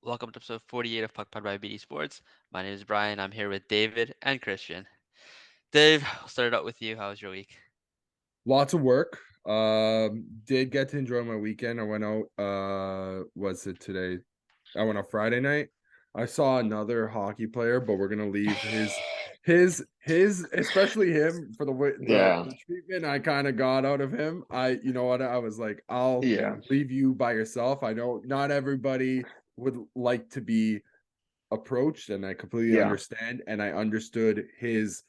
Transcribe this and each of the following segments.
Welcome to episode 48 of PuckPod by BD Sports. My name is Brian. I'm here with David and Christian. Dave, I'll start out with you. How was your week? Lots of work. Did get to enjoy my weekend. I went out. Was it today? I went out Friday night. I saw another hockey player, but we're gonna leave his especially him for the Yeah, the treatment I kind of got out of him. You know what, I was like, I'll yeah, leave you by yourself. I know not everybody would like to be approached, and I completely yeah. understand, and I understood his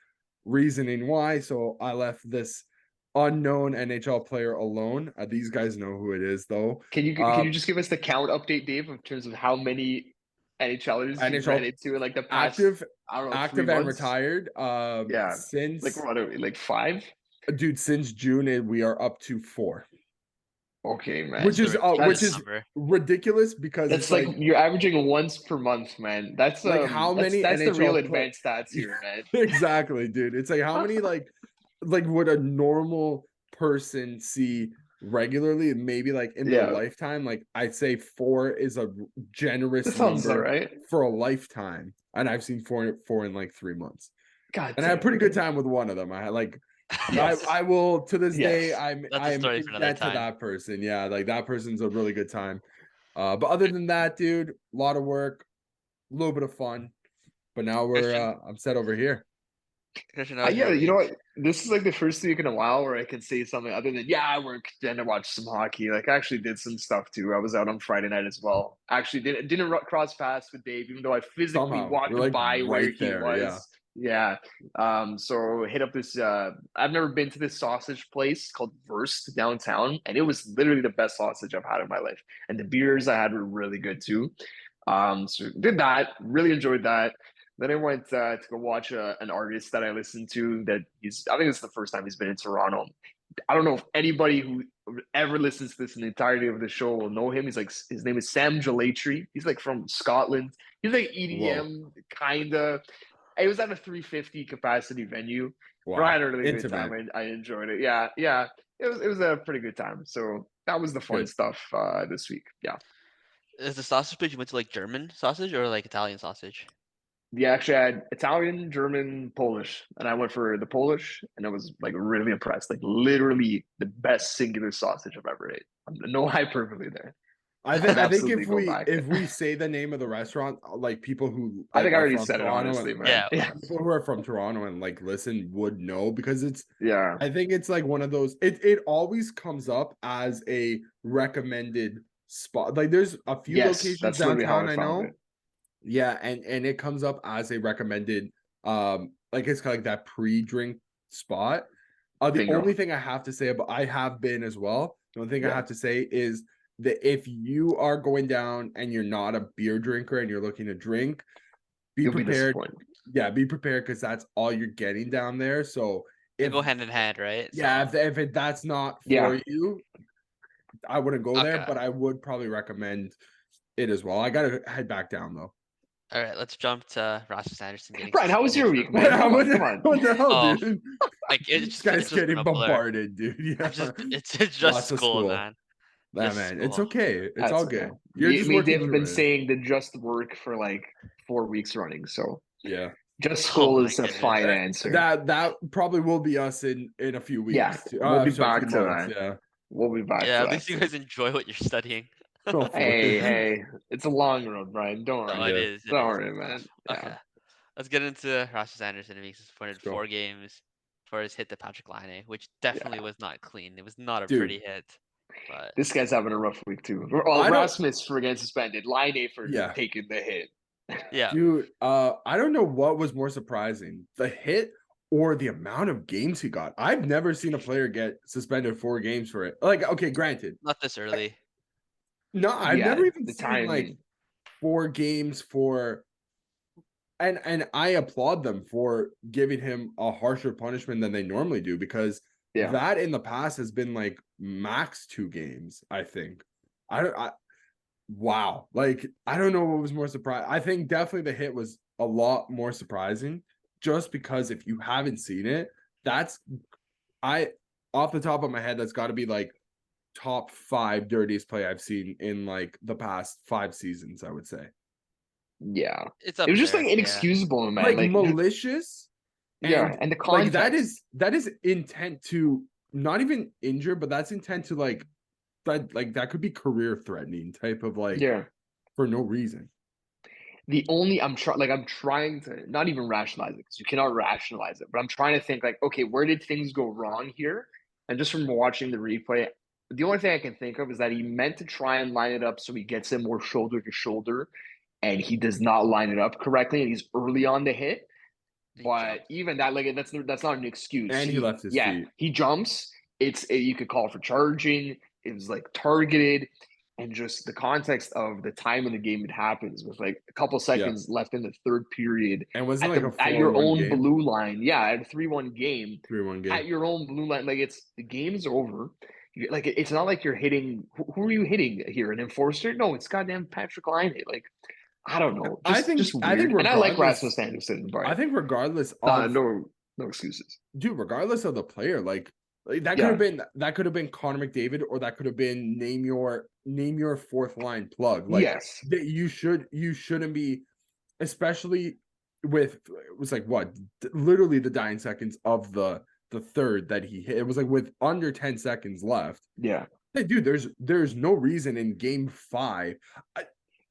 reasoning why. So I left this unknown NHL player alone. These guys know who it is, though. Can you just give us the count update, Dave, in terms of how many NHLers you've ran NHL into in like the past, active, I don't know, three active and months? retired. Yeah, like Since what are we, like five? dude, since June, we are up to 4, Okay, man. which That's a is which ridiculous That's is number. ridiculous because it's that's like like you're averaging once per month, man. That's how that's many that's the real NHL play advanced stats here, man. exactly, dude. It's like how many like would a normal person see regularly, maybe like in their Yeah, lifetime. Like I'd say 4 is a that generous sounds all number right. for a lifetime, and I've seen four in like 3 months, God and I had a damn, pretty good man. time with one of them. I had like Yes, I will to this day, yes. That's a I'm story for in another debt to time. that person. Yeah, like that person's a really good time. But other than that, dude, a lot of work, a little bit of fun, but now Christian, I'm set over here. Christian, how was Yeah, your you know week? what? This is like the first week in a while where I can say something other than, yeah, I worked and I watched some hockey. Like I actually did some stuff too. I was out on Friday night as well. Actually didn't cross paths with Dave, even though I physically Somehow we're walked like by where right he there. Yeah. was. Yeah. So hit up this I've never been to this sausage place called Verst downtown, and it was literally the best sausage I've had in my life. And the beers I had were really good too. So did that, really enjoyed that. Then I went to go watch an artist that I listened to. I think it's the first time he's been in Toronto. I don't know if anybody who ever listens to this in the entirety of the show will know him. His name is Sam Gelatry. He's like from Scotland. He's like Whoa. EDM kind of. It was at a 350 capacity venue. Bro, I Wow. had a really good time. Intimate. I enjoyed it. Yeah, yeah. It was a pretty good time. So that was the fun Good. stuff this week. Yeah. Is the sausage place you went to like German sausage or like Italian sausage? Yeah, actually, I had Italian, German, Polish, and I went for the Polish, and I was like really impressed. Like literally the best singular sausage I've ever ate. No hyperbole there. I'd I think absolutely go back. if we say the name of the restaurant, like people who I like think I are already from said it Toronto honestly, and man. Yeah, Yeah, people who are from Toronto and like listen would know, because it's yeah. I think it's like one of those, it always comes up as a recommended spot. Like there's a few Yes, locations that's literally how downtown I I found know. it. Yeah, and it comes up as a recommended, like it's kind of like that pre-drink spot. The only Bingo. thing I have to say about, I have been as well. The only thing I Yeah, have to say is that if you are going down and you're not a beer drinker and you're looking to drink, be you'll be prepared. disappointed. Yeah, be prepared, because that's all you're getting down there. So they if go hand in hand, right? yeah, So, that's not Yeah, for you, I wouldn't go there, okay. but I would probably recommend it as well. I gotta head back down though. All right, let's jump to Rasmus Anderson getting Brian, how was suspended your for week, a man? week. Come on, come What on. the hell, Oh, dude? like This guy's it's just been getting a blur. bombarded, dude. Yeah. It's just Lots of school, school. man. Nah, Just man, it's school. okay. It's That's all okay. good. You're Me, just me and working Dave have been through it. saying the just work for like 4 weeks running, so Yeah. just Oh school my is a goodness. fine answer. That probably will be us in a few Yeah, weeks. we'll be Sorry, a few back to months. that. Yeah. We'll be back Yeah, to at that least you soon. guys enjoy what you're studying. Hopefully. Hey, hey, it's a long road, Brian. Don't No, worry. it Yeah. is. It Don't is. worry, man. Yeah. Okay. Let's get into Rasmus Anderson being Let's suspended go. 4 games for his hit to Patrik Laine, which Yeah. definitely was not clean. It was not a Dude, pretty hit. But This guy's having a rough week too. Well, I don't Rasmus for getting suspended. Line for yeah. taking the hit. yeah, Dude, I don't know what was more surprising, the hit or the amount of games he got. I've never seen a player get suspended 4 games for it. Like, okay, granted, not this early. no, I've Yeah, never even the seen like timing. 4 games for, and I applaud them for giving him a harsher punishment than they normally do, because Yeah. that in the past has been like max 2 games, I think. I don't I Wow. Like, I don't know what was more surprising. I think definitely the hit was a lot more surprising, just because if you haven't seen it, that's I off the top of my head, that's got to be like top 5 dirtiest play I've seen in like the past 5 seasons, I would say. Yeah. It's up It was just there. like inexcusable, man. Like Like malicious, yeah, and the like context. that is intent to not even injure, but that's intent to like that could be career threatening type of like Yeah. for no reason. I'm trying to not even rationalize it because you cannot rationalize it, but I'm trying to think like, okay, where did things go wrong here? And just from watching the replay, the only thing I can think of is that he meant to try and line it up so he gets him more shoulder to shoulder, and he does not line it up correctly, and he's early on the hit. He But jumped. even that, like that's not an excuse. And he left his feet. He jumps. You could call for charging. It was like targeted, and just the context of the time in the game it happens with like a couple seconds left in the third period. And wasn't like a 4-1 at your own game? blue line, at a 3-1 game, 3-1 game at your own blue line. Like the game's over. Like it's not like you're hitting. Who are you hitting here? An enforcer? No, it's goddamn Patrik Laine. Like I don't know. Just weird. And I like Rasmus Andersson, but I think regardless of no excuses. Dude, regardless of the player, like that could have been Connor McDavid, or that could have been name your fourth line plug. Like yes, that you shouldn't be, especially with it was like what literally the dying seconds of the third that he hit. It was like with under 10 seconds left. Yeah. Hey, dude, there's no reason in game 5.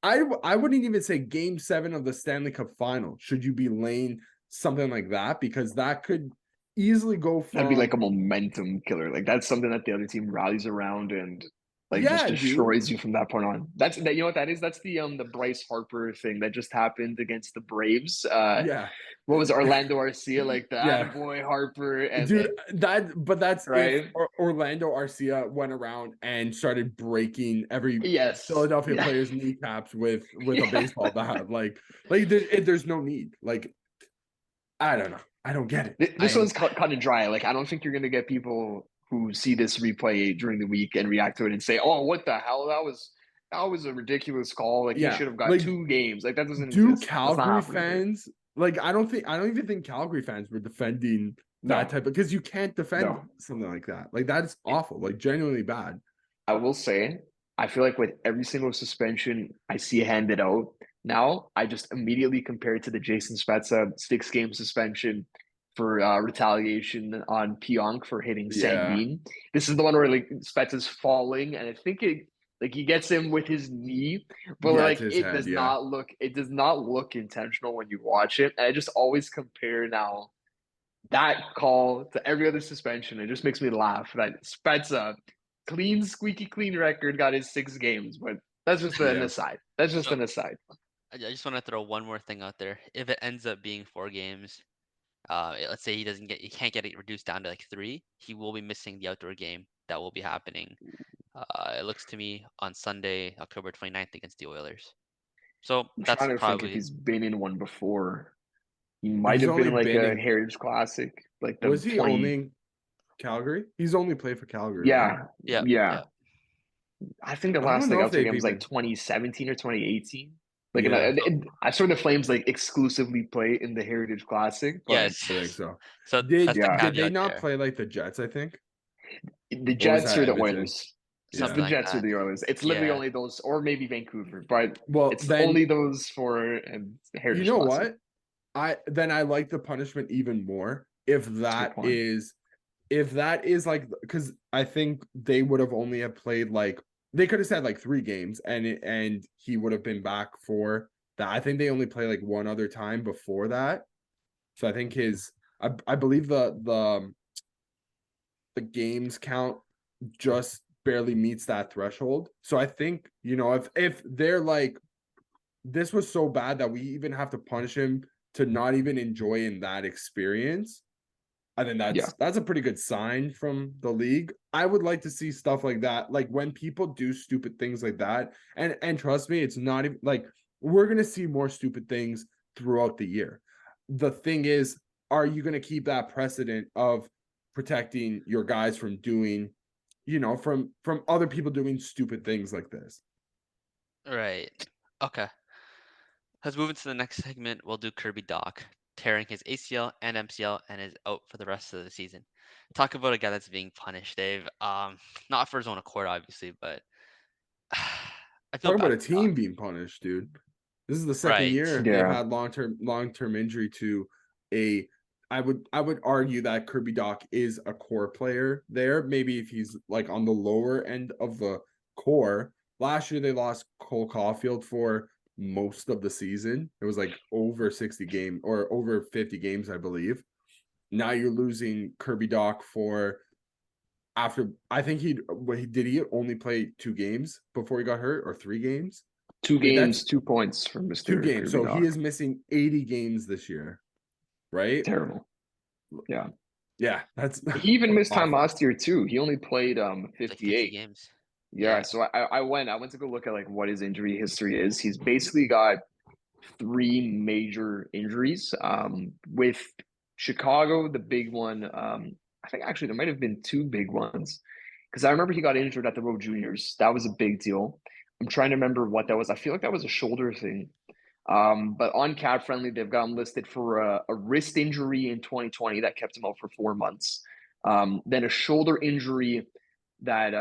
I wouldn't even say game 7 of the Stanley Cup final should you be laying something like that, because that could easily go from That'd be like a momentum killer. Like that's something that the other team rallies around and like just destroys you from that point on. That's that. You know what that is? That's the Bryce Harper thing that just happened against the Braves. What was it, Orlando Arcia, like the attaboy Harper, and dude, that's right. If Orlando Arcia went around and started breaking every Philadelphia player's kneecaps with a baseball bat, like there's no need. Like I don't know. I don't get it. This one's cut and dry. Like I don't think you're gonna get people who see this replay during the week and react to it and say, "Oh, what the hell? That was a ridiculous call. Like he should have got 2 games. Like that doesn't exist." Calgary fans, like I don't even think Calgary fans were defending that type of, because you can't defend something like that. Like that's awful. Like genuinely bad. I will say, I feel like with every single suspension I see handed out now, I just immediately compare it to the Jason Spezza 6-game suspension for retaliation on Pionk for hitting Sandin. This is the one where like Spezza's falling, and I think he gets him with his knee, but it does not look intentional when you watch it. And I just always compare now that call to every other suspension. It just makes me laugh that Spezza, squeaky clean record, got his 6 games, but that's just an aside. That's just an aside. I just want to throw one more thing out there. If it ends up being 4 games, let's say he can't get it reduced down to like 3, he will be missing the outdoor game that will be happening. It looks to me on Sunday, October 29th against the Oilers. So that's trying to probably think if he's been in one before. He might have been like a Heritage Classic. Like was he only in Calgary? He's only played for Calgary. Yeah, right? Yeah. I think the last outdoor game was like 2017 or 2018. Like I saw the Flames like exclusively play in the Heritage Classic. But yes, I think so. So did they not play like the Jets? I think the Jets or the Oilers. Something the like Jets or the Oilers. It's literally only those, or maybe Vancouver. But it's only those for Heritage. You know Classic. what? I like the punishment even more if that is like, because I think they would have only have played like, they could have said like 3 games and he would have been back for that. I think they only play like one other time before that. So I think I believe the games count just barely meets that threshold. So I think, if they're like, this was so bad that we even have to punish him to not even enjoy in that experience, I think that's a pretty good sign from the league. I would like to see stuff like that. Like when people do stupid things like that, and trust me, it's not even like we're going to see more stupid things throughout the year. The thing is, are you going to keep that precedent of protecting your guys from doing, from other people doing stupid things like this? Right. Okay. Let's move into the next segment. We'll do Kirby Dach tearing his ACL and MCL and is out for the rest of the season. Talk about a guy that's being punished, Dave. Not for his own accord, obviously, but I feel Talk bad about a team being punished, dude. This is the second Right. year they've Yeah. had long-term injury to a. I would argue that Kirby Dach is a core player there. Maybe if he's like on the lower end of the core. Last year they lost Cole Caulfield for most of the season. It was like over 60 games or over 50 games, I believe. Now you're losing Kirby Dach for after. I think he only play 2 games before he got hurt or 3 games. 2 Like, games, that's 2 points for Mr. 2 games. Kirby So he Dach. is missing 80 games this year, right? Terrible. Yeah. Yeah, that's He even missed time awful. last year too. He only played Like 50 58. games. Yeah, so I went to go look at like what his injury history is. He's basically got 3 major injuries. With Chicago, the big one. I think actually there might have been 2 big ones because I remember he got injured at the World Juniors. That was a big deal. I'm trying to remember what that was. I feel like that was a shoulder thing. But on Cap Friendly, they've got him listed for a wrist injury in 2020 that kept him out for 4 months. Then a shoulder injury that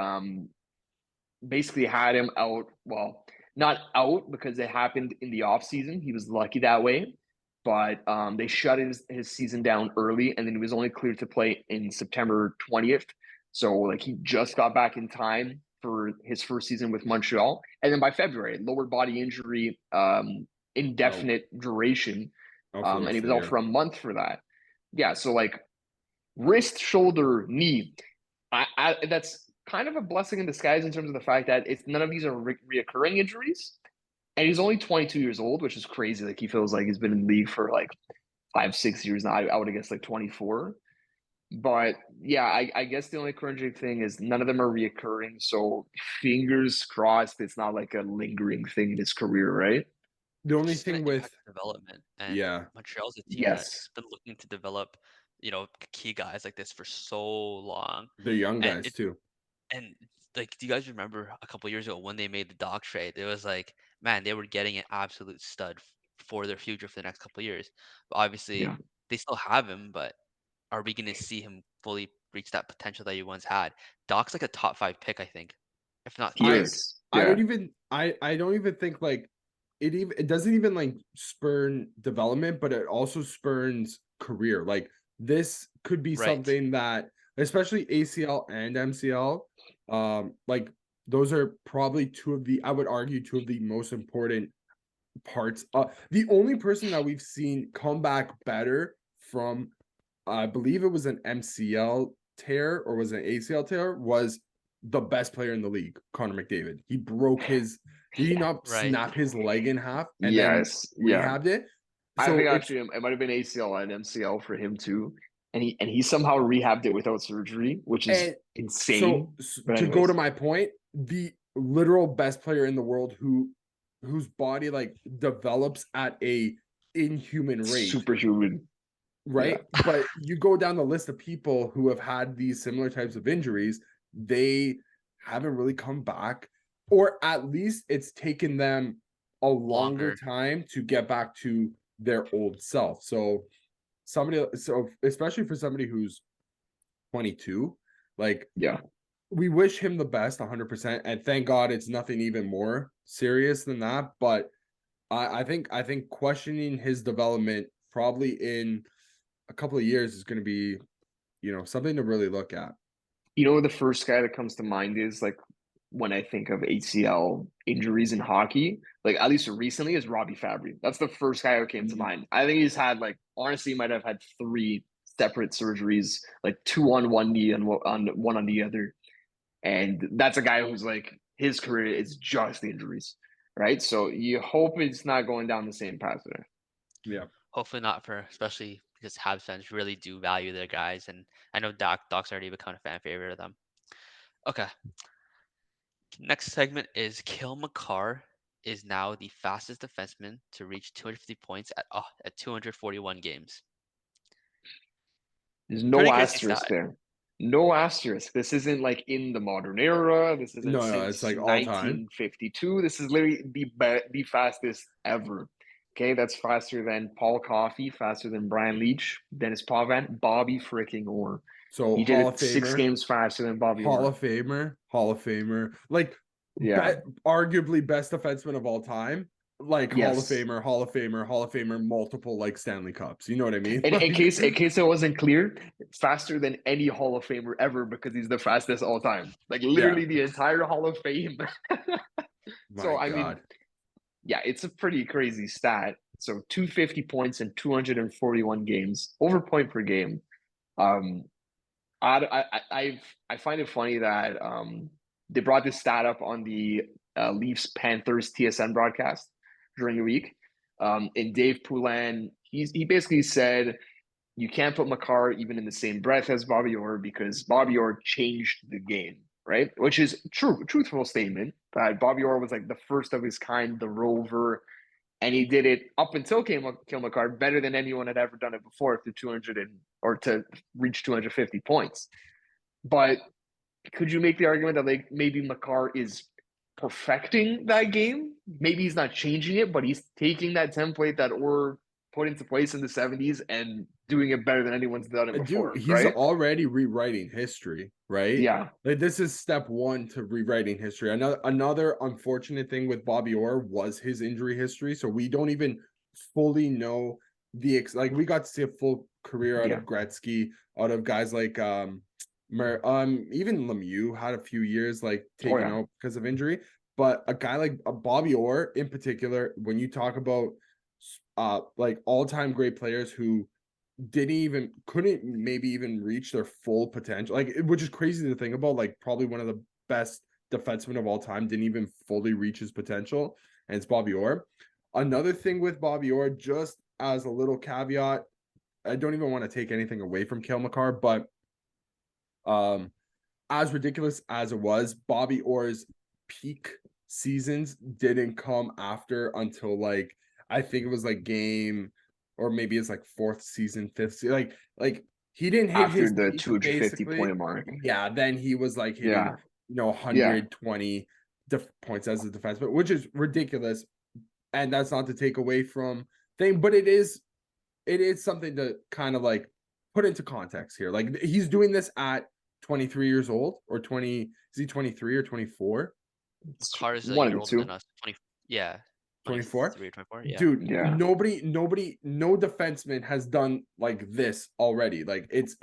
basically had him out. Well, not out because it happened in the off season. He was lucky that way, but they shut his season down early, and then he was only cleared to play in September 20th. So like he just got back in time for his first season with Montreal, and then by February, lower body injury, indefinite duration, and he was out for a month for that. Yeah, so like wrist, shoulder, knee. That's kind of a blessing in disguise in terms of the fact that it's none of these are reoccurring injuries, and he's only 22 years old, which is crazy. Like he feels like he's been in the league for like 5-6 years now. I would have guessed like 24. But yeah, I guess the only encouraging thing is none of them are reoccurring. So fingers crossed, it's not like a lingering thing in his career, right? The only Just gonna thing impact with development, and yeah, Montreal's a team Yes. that's been looking to develop, key guys like this for so long, they're young and guys too. and like, do you guys remember a couple years ago when they made the Dach trade? It was like, man, they were getting an absolute stud for their future for the next couple of years. But obviously, Yeah. they still have him, but are we going to see him fully reach that potential that he once had? Doc's like a top 5 pick, I think, if not He third. is. I Yeah. don't even think like it doesn't even like spurn development, but it also spurns career. Like this could be Right. something that especially ACL and MCL, like those are probably I would argue 2 of the most important parts. The only person that we've seen come back better from I believe it was an MCL tear or was it an ACL tear was the best player in the league, Connor McDavid. He broke his did he not Right. snap his leg in half and Yes. then Yeah. rehabbed it? I So think it's actually it might have been ACL and MCL for him too. And he somehow rehabbed it without surgery, which is and insane. But to go anyways. to my point, the literal best player in the world whose body like develops at a inhuman rate. Superhuman. Right. Yeah. But you go down the list of people who have had these similar types of injuries, they haven't really come back, or at least it's taken them a longer time to get back to their old self. So especially for somebody who's 22, like Yeah. we wish him the best 100%. And thank God it's nothing even more serious than that. But I think questioning his development probably in a couple of years is going to be, something to really look at. The first guy that comes to mind is like when I think of ACL injuries in hockey, like at least recently, is Robbie Fabry. That's the first guy who came to mind. I think he's had like honestly might have had 3 separate surgeries, like 2 on one knee and one on the other. And that's a guy who's like his career is just injuries, right? So you hope it's not going down the same path there. Yeah. Hopefully not, especially because Habs fans really do value their guys, and I know Doc's already become a fan favorite of them. Okay. Next segment is Cale Makar is now the fastest defenseman to reach 250 points at 241 games. There's no Pretty crazy asterisk stat. there. No asterisk. This isn't like in the modern era. This isn't No, since it's like all time. 1952. This is literally the fastest ever. Okay, that's faster than Paul Coffey, faster than Brian Leach, Dennis Pavan, Bobby freaking Orr. So He did Hall it of 6 Famer, games faster than Bobby Hall Orr. of Famer, Hall of Famer, like Yeah. arguably best defenseman of all time. like Yes. Hall of Famer, multiple like Stanley Cups. You know what I mean? In Like, case it wasn't clear, faster than any Hall of Famer ever because he's the fastest all time. Like literally the entire Hall of Fame. my So I mean, God. yeah, it's a pretty crazy stat. So 250 points in 241 games, over point per game. Um, I find it funny that they brought this stat up on the Leafs Panthers TSN broadcast during the week. And Dave Poulin, he basically said you can't put Makar even in the same breath as Bobby Orr because Bobby Orr changed the game, right? Which is truthful statement. That Bobby Orr was like the first of his kind, the rover, and he did it up until Cale Makar better than anyone had ever done it before to 200 or to reach 250 points. But could you make the argument that like maybe Makar is perfecting that game? Maybe he's not changing it, but he's taking that template that Orr put into place in the 70s and doing it better than anyone's done it before. Dude, he's right? already rewriting history, right? Yeah. Like this is step one to rewriting history. Another unfortunate thing with Bobby Orr was his injury history. So we don't even fully know like we got to see a full career out of Gretzky, out of guys like even Lemieux had a few years like taken out because of injury. But a guy like Bobby Orr in particular, when you talk about like all-time great players who couldn't maybe even reach their full potential, like, which is crazy to think about, like probably one of the best defensemen of all time didn't even fully reach his potential, and it's Bobby Orr. Another thing with Bobby Orr, just as a little caveat, I don't even want to take anything away from Cale Makar, but as ridiculous as it was, Bobby Orr's peak seasons didn't come after until like I think it was like game, or maybe it's like fourth season, fifth season. Like he didn't hit after his the peak, 250 basically. point mark. Yeah, then he was like hitting 120 points as a defenseman, which is ridiculous. And that's not to take away from thing, but it is something to kind of like put into context here. Like he's doing this at 23 years old, or 20, is he 23 or 24? Makar is a One of year the older two. than us. 20, yeah. 24? 23 or 24, yeah. Dude, Yeah. nobody, no defenseman has done like this already. Like it's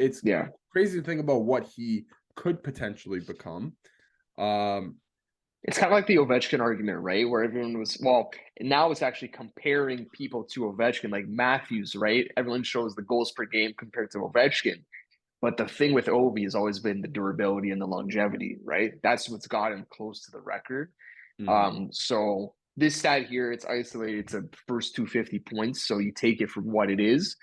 crazy to think about what he could potentially become. It's kind of like the Ovechkin argument, right? Where everyone was, well, now it's actually comparing people to Ovechkin, like Matthews, right? Everyone shows the goals per game compared to Ovechkin. But the thing with Ovi has always been the durability and the longevity, right? That's what's got him close to the record. So this stat here, it's isolated to first 250 points. So you take it for what it is.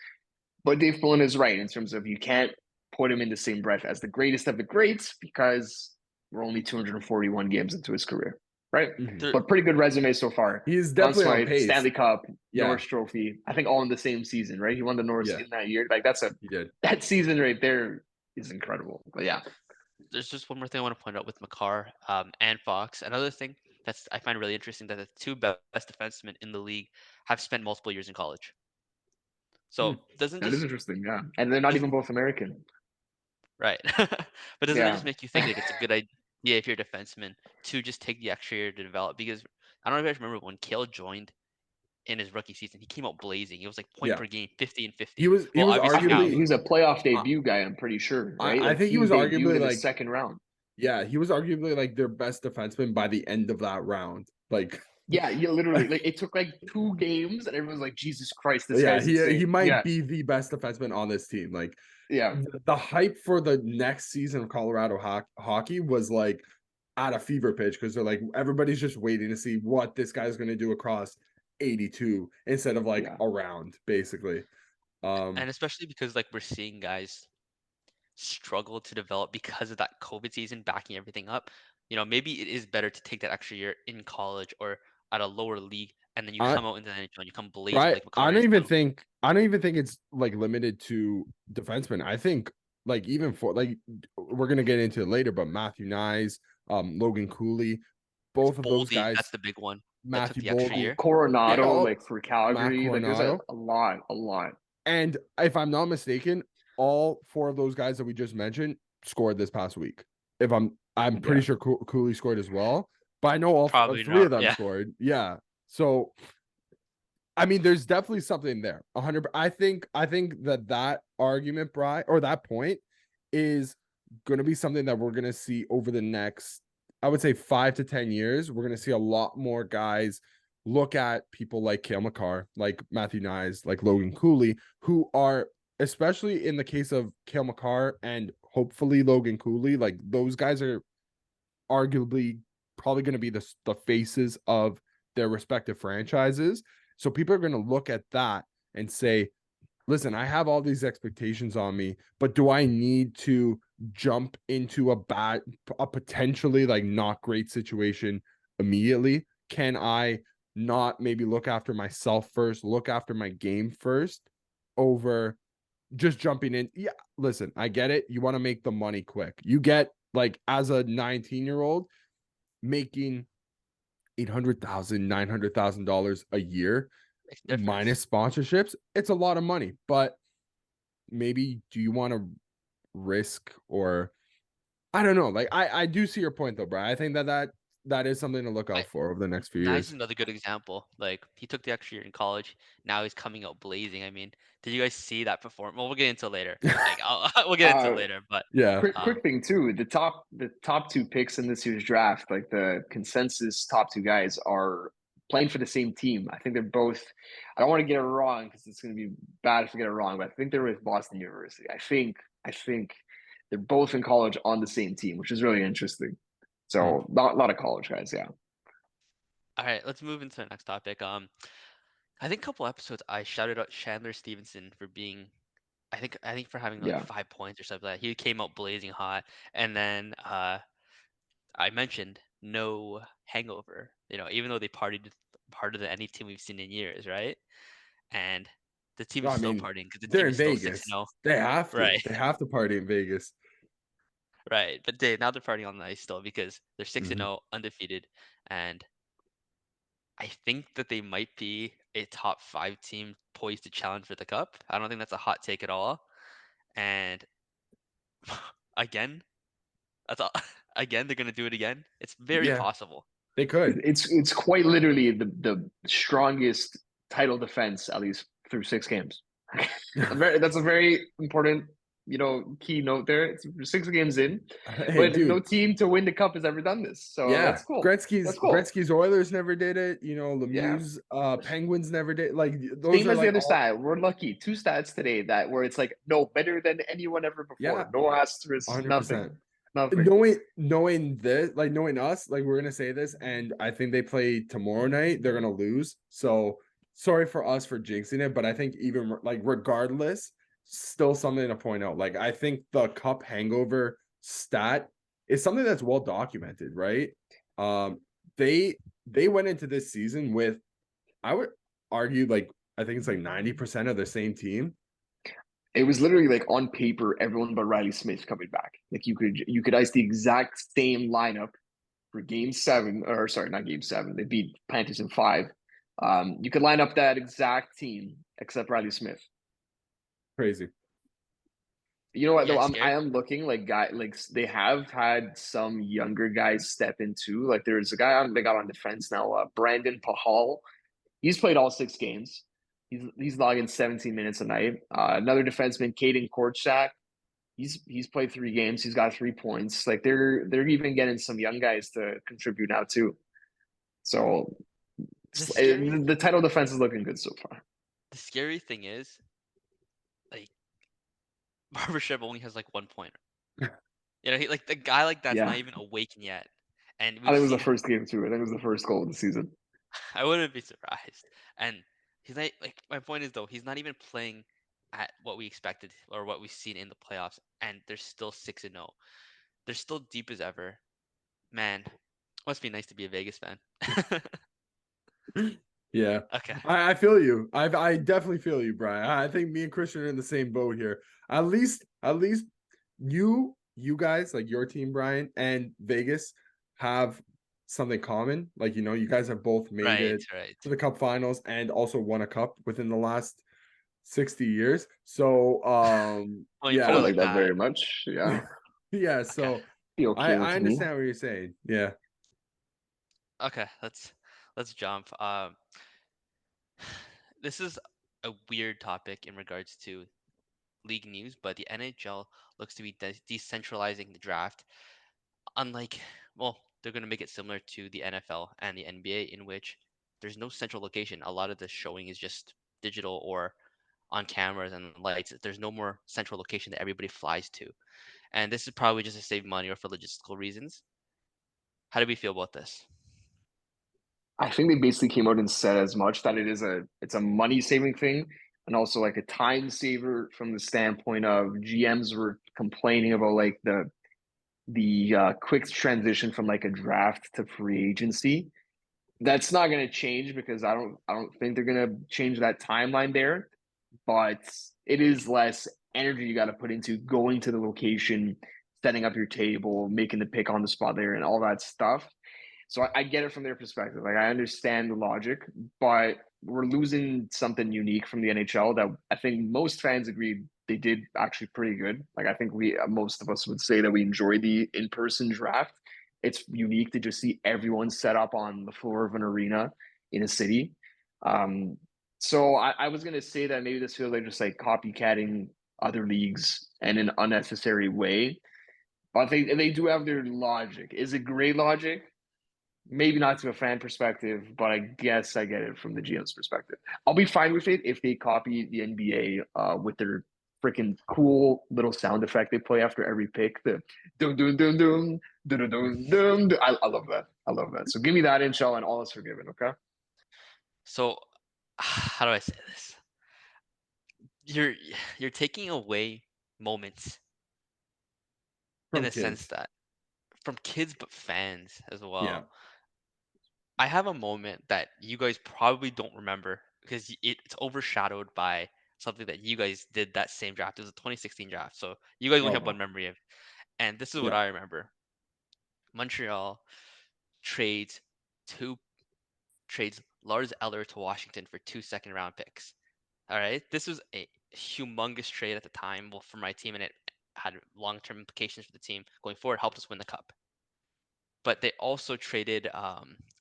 But Dave Poulin is right in terms of you can't put him in the same breath as the greatest of the greats because we're only 241 games into his career, right? But pretty good resume so far. He's definitely on pace. Stanley Cup, Norris Trophy. I think all in the same season, right? He won the Norris in that year. Like he did. That season right there is incredible. But yeah. There's just one more thing I want to point out with Makar and Fox. Another thing that's I find really interesting that the two best defensemen in the league have spent multiple years in college. So that is interesting, yeah. And they're not even both American. Right. But doesn't it just make you think like it's a good idea if you're a defenseman to just take the extra year to develop? Because I don't know if you guys remember when Cale joined in his rookie season, he came out blazing. He was like point per game, 50 and 50. He was arguably he was a playoff debut guy, I'm pretty sure, right? I think he was arguably like second round. Yeah, he was arguably like their best defenseman by the end of that round. Like literally, like it took like 2 games, and everyone's like, "Jesus Christ, this guy's insane." He might be the best defenseman on this team. Like, the hype for the next season of Colorado hockey was like at a fever pitch because they're like everybody's just waiting to see what this guy's going to do across 82 instead of like around, basically. And especially because like we're seeing guys struggle to develop because of that COVID season backing everything up. You know, maybe it is better to take that extra year in college or at a lower league, and then you come out into the NHL and you come blazing like Makar. I don't even think it's like limited to defensemen. I think like even for like we're gonna get into it later, but Matthew Nyes, Logan Cooley, both of those guys. That's the big one. Matthew Boldy, Coronado, like for Calgary, like there's a lot. And if I'm not mistaken, all 4 of those guys that we just mentioned scored this past week. If I'm pretty sure Cooley scored as well, but I know all 3 of them scored. Yeah. So I mean, there's definitely something there. 100. I think that argument, Bri, or that point, is going to be something that we're going to see over the next, I would say, 5 to 10 years. We're going to see a lot more guys look at people like Cale Makar, like Matthew Nyes, like Logan Cooley, who are, especially in the case of Cale Makar and hopefully Logan Cooley, like those guys are arguably probably going to be the faces of their respective franchises. So people are going to look at that and say, listen, I have all these expectations on me, but do I need to jump into a potentially like not great situation immediately? Can I not maybe look after myself first, look after my game first over just jumping in? Yeah, listen, I get it. You want to make the money quick. You get like as a 19-year-old making $800,000, $900,000 a year minus sponsorships. It's a lot of money, but maybe do you want to risk, or I don't know. Like I do see your point though, Brian. I think that is something to look out for over the next few Nice is years. another good example. Like he took the extra year in college. Now he's coming out blazing. I mean, did you guys see that performance? Well, we'll get into it later. Like we'll get into it later. But Yeah. Quick thing too, the top two picks in this year's draft, like the consensus top two guys, are playing for the same team. I think they're both. I don't want to get it wrong because it's going to be bad if I get it wrong, but I think they're with Boston University. I think they're both in college on the same team, which is really interesting. So not a lot of college guys, yeah. all right, let's move into the next topic. I think a couple episodes I shouted out Chandler Stevenson for being, I think for having like Yeah. 5 points or something like that. He came out blazing hot, and then I mentioned no hangover. You know, even though they partied harder than any team we've seen in years, right? And the team is I still mean, partying because the they're team in is still 6 Vegas. and 0. They have to. Right, They have to party in Vegas. right. But now they're partying on the ice still because they're 6 and 0, undefeated, and I think that they might be a top 5 team poised to challenge for the cup. I don't think that's a hot take at all. And again, that's all. Again, they're gonna do it again. It's very Yeah, possible. they could. It's quite literally the strongest title defense, at least through 6 games. That's a very important, key note there. It's 6 games in, Hey, but no dude. team to win the cup has ever done this. So Yeah, that's cool. Gretzky's That's cool. Gretzky's Oilers never did it. You know, Yeah. Lemieux's Penguins never did. Like those Same are as the like other all. stat. We're lucky. 2 stats today that where it's like no better than anyone ever Yeah, before. No asterisks. 100%. Nothing. Nothing. Knowing this, like knowing us, like we're gonna say this, and I think they play tomorrow night. They're gonna lose. So sorry for us for jinxing it, but I think even like regardless, still something to point out. Like I think the cup hangover stat is something that's well documented, right? Um, they went into this season with, I would argue, like I think it's like 90% of the same team. It was literally like on paper, everyone but Riley Smith coming back. Like you could ice the exact same lineup for game 7, or sorry, not game 7. They beat Panthers in 5. You could line up that exact team except Riley Smith. Crazy. You know what Yeah, though? it's I scary. am looking like they have had some younger guys step into. Like there's a guy they got on defense now, Brandon Pahal. He's played all 6 games. He's logging 17 minutes a night. Another defenseman, Caden Korchak. He's played 3 games. He's got 3 points. Like they're even getting some young guys to contribute now too. So the title defense is looking good so far. The scary thing is, like, Barbershop only has like 1 pointer. You know, he like the guy like that's not Yeah. even awakened yet, and I we've think it was the seen. first game too. I think it was the first goal of the season. I wouldn't be surprised. And he's not like my point is though he's not even playing at what we expected or what we've seen in the playoffs, and they're still 6 and 0. They're still deep as ever. Man, must be nice to be a Vegas fan. Yeah. Okay. I feel you. I definitely feel you, Brian. I think me and Christian are in the same boat here. At least you guys, like your team, Brian, and Vegas have something common. Like, you guys have both made Right. it Right. to the cup finals and also won a cup within the last 60 years. So When you I put yeah. it don't like like that that. very much. Yeah. Yeah, Okay. so Be okay I with me. understand what you're saying. Yeah. Okay. Let's jump. this is a weird topic in regards to league news, but the NHL looks to be decentralizing the draft. Unlike, well, they're going to make it similar to the NFL and the NBA, in which there's no central location. A lot of the showing is just digital or on cameras and lights. There's no more central location that everybody flies to. And this is probably just to save money or for logistical reasons. How do we feel about this? I think they basically came out and said as much that it's a money saving thing and also like a time saver from the standpoint of GMs were complaining about like the quick transition from like a draft to free agency. That's not going to change because I don't think they're going to change that timeline there, but it is less energy you got to put into going to the location, setting up your table, making the pick on the spot there, and all that stuff. So I get it from their perspective. Like I understand the logic, but we're losing something unique from the NHL that I think most fans agree they did actually pretty good. Like I think we most of us would say that we enjoy the in-person draft. It's unique to just see everyone set up on the floor of an arena in a city. Um, so I was gonna say that maybe this feels like just like copycatting other leagues in an unnecessary way. But they do have their logic. Is it great logic? Maybe not to a fan perspective, but I guess I get it from the GM's perspective. I'll be fine with it if they copy the NBA with their freaking cool little sound effect they play after every pick. The dum dum dum dum dum dum dum. I love that. I love that. So give me that inshallah and all is forgiven. Okay. So, how do I say this? You're you're taking away moments in from the sense kids. that from kids but fans as Yeah. well. I have a moment that you guys probably don't remember because it's overshadowed by something that you guys did that same draft. It was a 2016 draft, so you guys only Oh have one wow. memory of. And this is what Yeah. I remember: Montreal trades two trades Lars Eller to Washington for 2 second-round picks. All right, this was a humongous trade at the time, well, for my team, and it had long-term implications for the team going forward. Helped us win the cup. But they also traded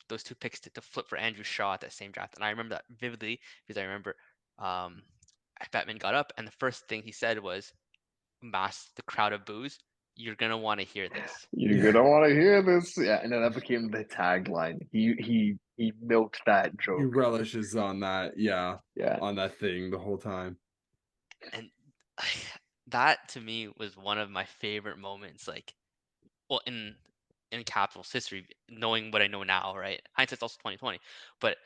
those two picks to flip for Andrew Shaw at that same draft. And I remember that vividly because I remember um, Batman got up and the first thing he said was, mask the crowd of boos. You're going to want to hear this. You're Yeah. gonna want to hear this. Yeah, and then that became the tagline. He milked that He joke. relishes on that, yeah, Yeah. on that thing the whole time. And that to me was one of my favorite moments. Like, well, in Capitals history, knowing what I know now, right? Hindsight's also 2020. But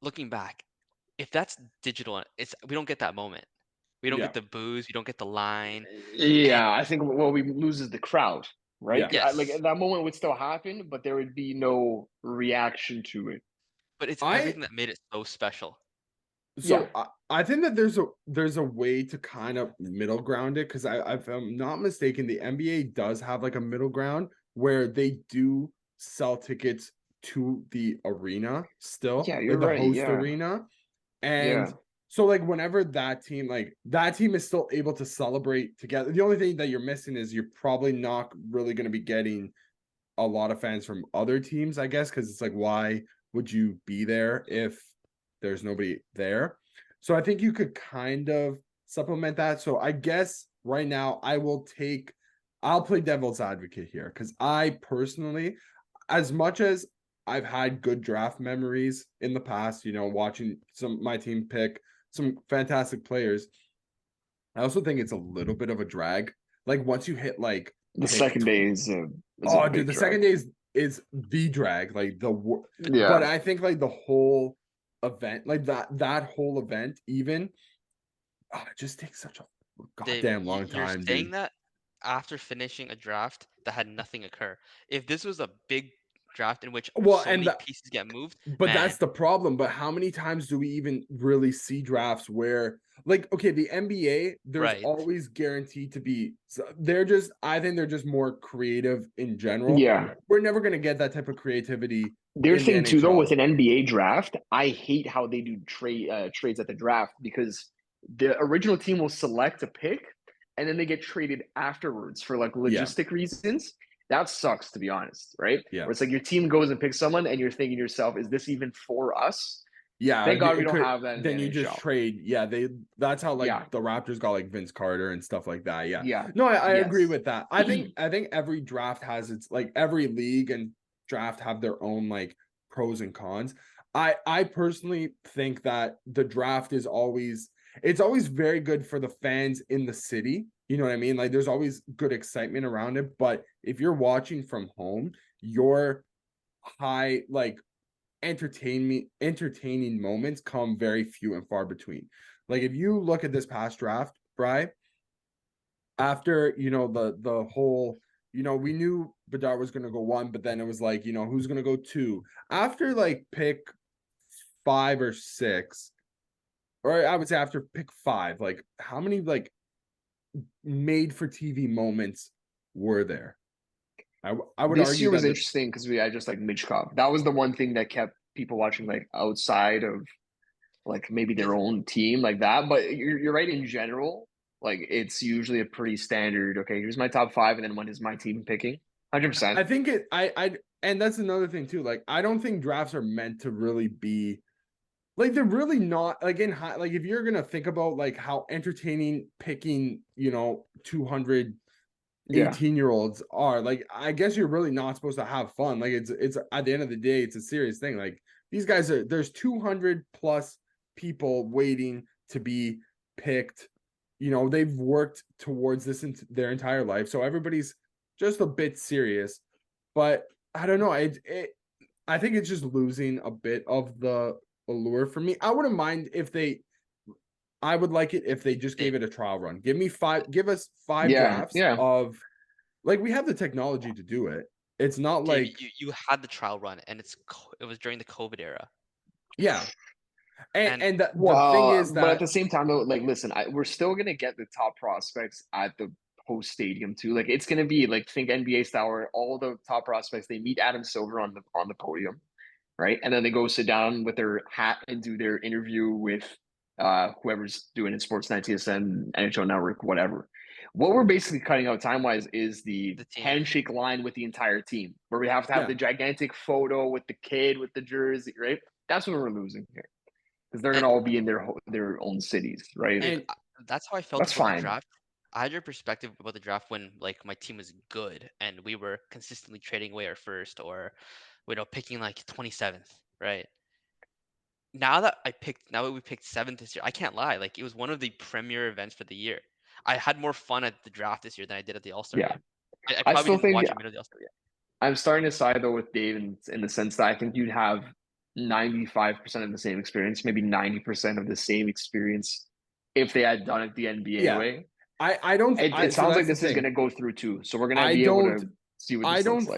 looking back, if that's digital, it's we don't get that moment. We don't Yeah. get the booze. We don't get the line. And Yeah, I think what we lose is the crowd, right? Yeah. 'Cause like yes, that moment would still happen, but there would be no reaction to it. but it's I everything that made it so special. Yeah, So I think that there's a way to kind of middle ground it because if I'm not mistaken, the NBA does have like a middle ground where they do sell tickets to the arena still, yeah, you're like the right. host Yeah, arena. yeah. And so like whenever that team is still able to celebrate together, the only thing that you're missing is you're probably not really going to be getting a lot of fans from other teams, I guess, because it's like, why would you be there if there's nobody there? So I think you could kind of supplement that. So I guess right now I'll play devil's advocate here because I personally, as much as I've had good draft memories in the past, watching my team pick some fantastic players, I also think it's a little bit of a drag. Like once you hit like The pick second day is a Oh, dude, big the drag. second day is the drag, like but Yeah, I think like the whole event, like that whole event, even it just takes such a Dave, goddamn long you're time, saying dude. that after finishing a draft that had nothing occur. If this was a big draft in which Well, so and many pieces get moved, but that's man, the problem. But how many times do we even really see drafts where, like, okay, the NBA, there's right? always guaranteed to be. I think they're just more creative in general. yeah. We're never gonna get that type of creativity Their in the thing too, though, with NHL. an NBA draft, I hate how they do trades at the draft because the original team will select a pick and then they get traded afterwards for like Yeah, logistic reasons. That sucks, to be honest, right? yeah, Where it's like your team goes and picks someone and you're thinking to yourself, is this even for us? Yeah, Thank God we it don't could, have that in then the you just NHL. trade. Yeah, that's how like Yeah. the Raptors got like Vince Carter and stuff like that. Yeah. Yeah. No, I agree Yes. with that. I think every draft has its like every league and draft have their own like pros and cons. I personally think that the draft is always very good for the fans in the city. You know what I mean? Like there's always good excitement around it, but if you're watching from home, your high like entertaining moments come very few and far between. Like if you look at this past draft, Bri, after the whole, we knew Bedard was gonna go 1, but then it was like, who's gonna go 2? After like pick 5 or 6, or I would say after pick 5, like how many like made for TV moments were there? I would This argue year was that interesting because we had just like Mitchkov. That was the one thing that kept people watching like outside of like maybe their own team like that. But you're right in general. Like it's usually a pretty standard. Okay, here's my top 5, and then when is my team picking? 100%. I think and that's another thing too. Like I don't think drafts are meant to really be like, they're really not like in high, like if you're gonna think about like how entertaining picking 200 Yeah. 18-year-olds are, like I guess you're really not supposed to have fun. Like it's at the end of the day, it's a serious thing. Like these guys there's 200 plus people waiting to be picked. They've worked towards this in their entire life, so everybody's just a bit serious. But I don't know, I think it's just losing a bit of the allure for me. I wouldn't mind if I would like it if they just gave it a trial run. Give us 5 drafts Yeah. of, like, we have the technology to do it. It's not Dave, like, you had the trial run, and it was during the COVID era. yeah. And And the thing Well, is but at that, the same time, though, like, listen, we're still gonna get the top prospects at the host stadium too. Like, it's gonna be like think NBA style, where all the top prospects they meet Adam Silver on the podium, right? And then they go sit down with their hat and do their interview with whoever's doing it, Sportsnet, TSN, NHL Network, whatever. What we're basically cutting out time wise is the the team. handshake line with the entire team, where we have to have Yeah. the gigantic photo with the kid with the jersey, right? That's what we're losing here because they're And- gonna all be in their own cities, right? and That's how I felt That's about the fine. draft. I had your perspective about the draft when like my team was good and we were consistently trading away our first, or picking like 27th, right? Now that we picked 7th this year, I can't lie. Like it was one of the premier events for the year. I had more fun at the draft this year than I did at the All-Star Yeah. game. I I probably still didn't think watch a minute of the All-Star game. I'm starting to side though with Dave in the sense that I think you'd have 95% of the same experience, maybe 90% of the same experience if they had done it the NBA yeah, way. I don't, It so sounds like that's the this is thing. going to go through too. So we're going to I be able don't, to see what I this looks don't like.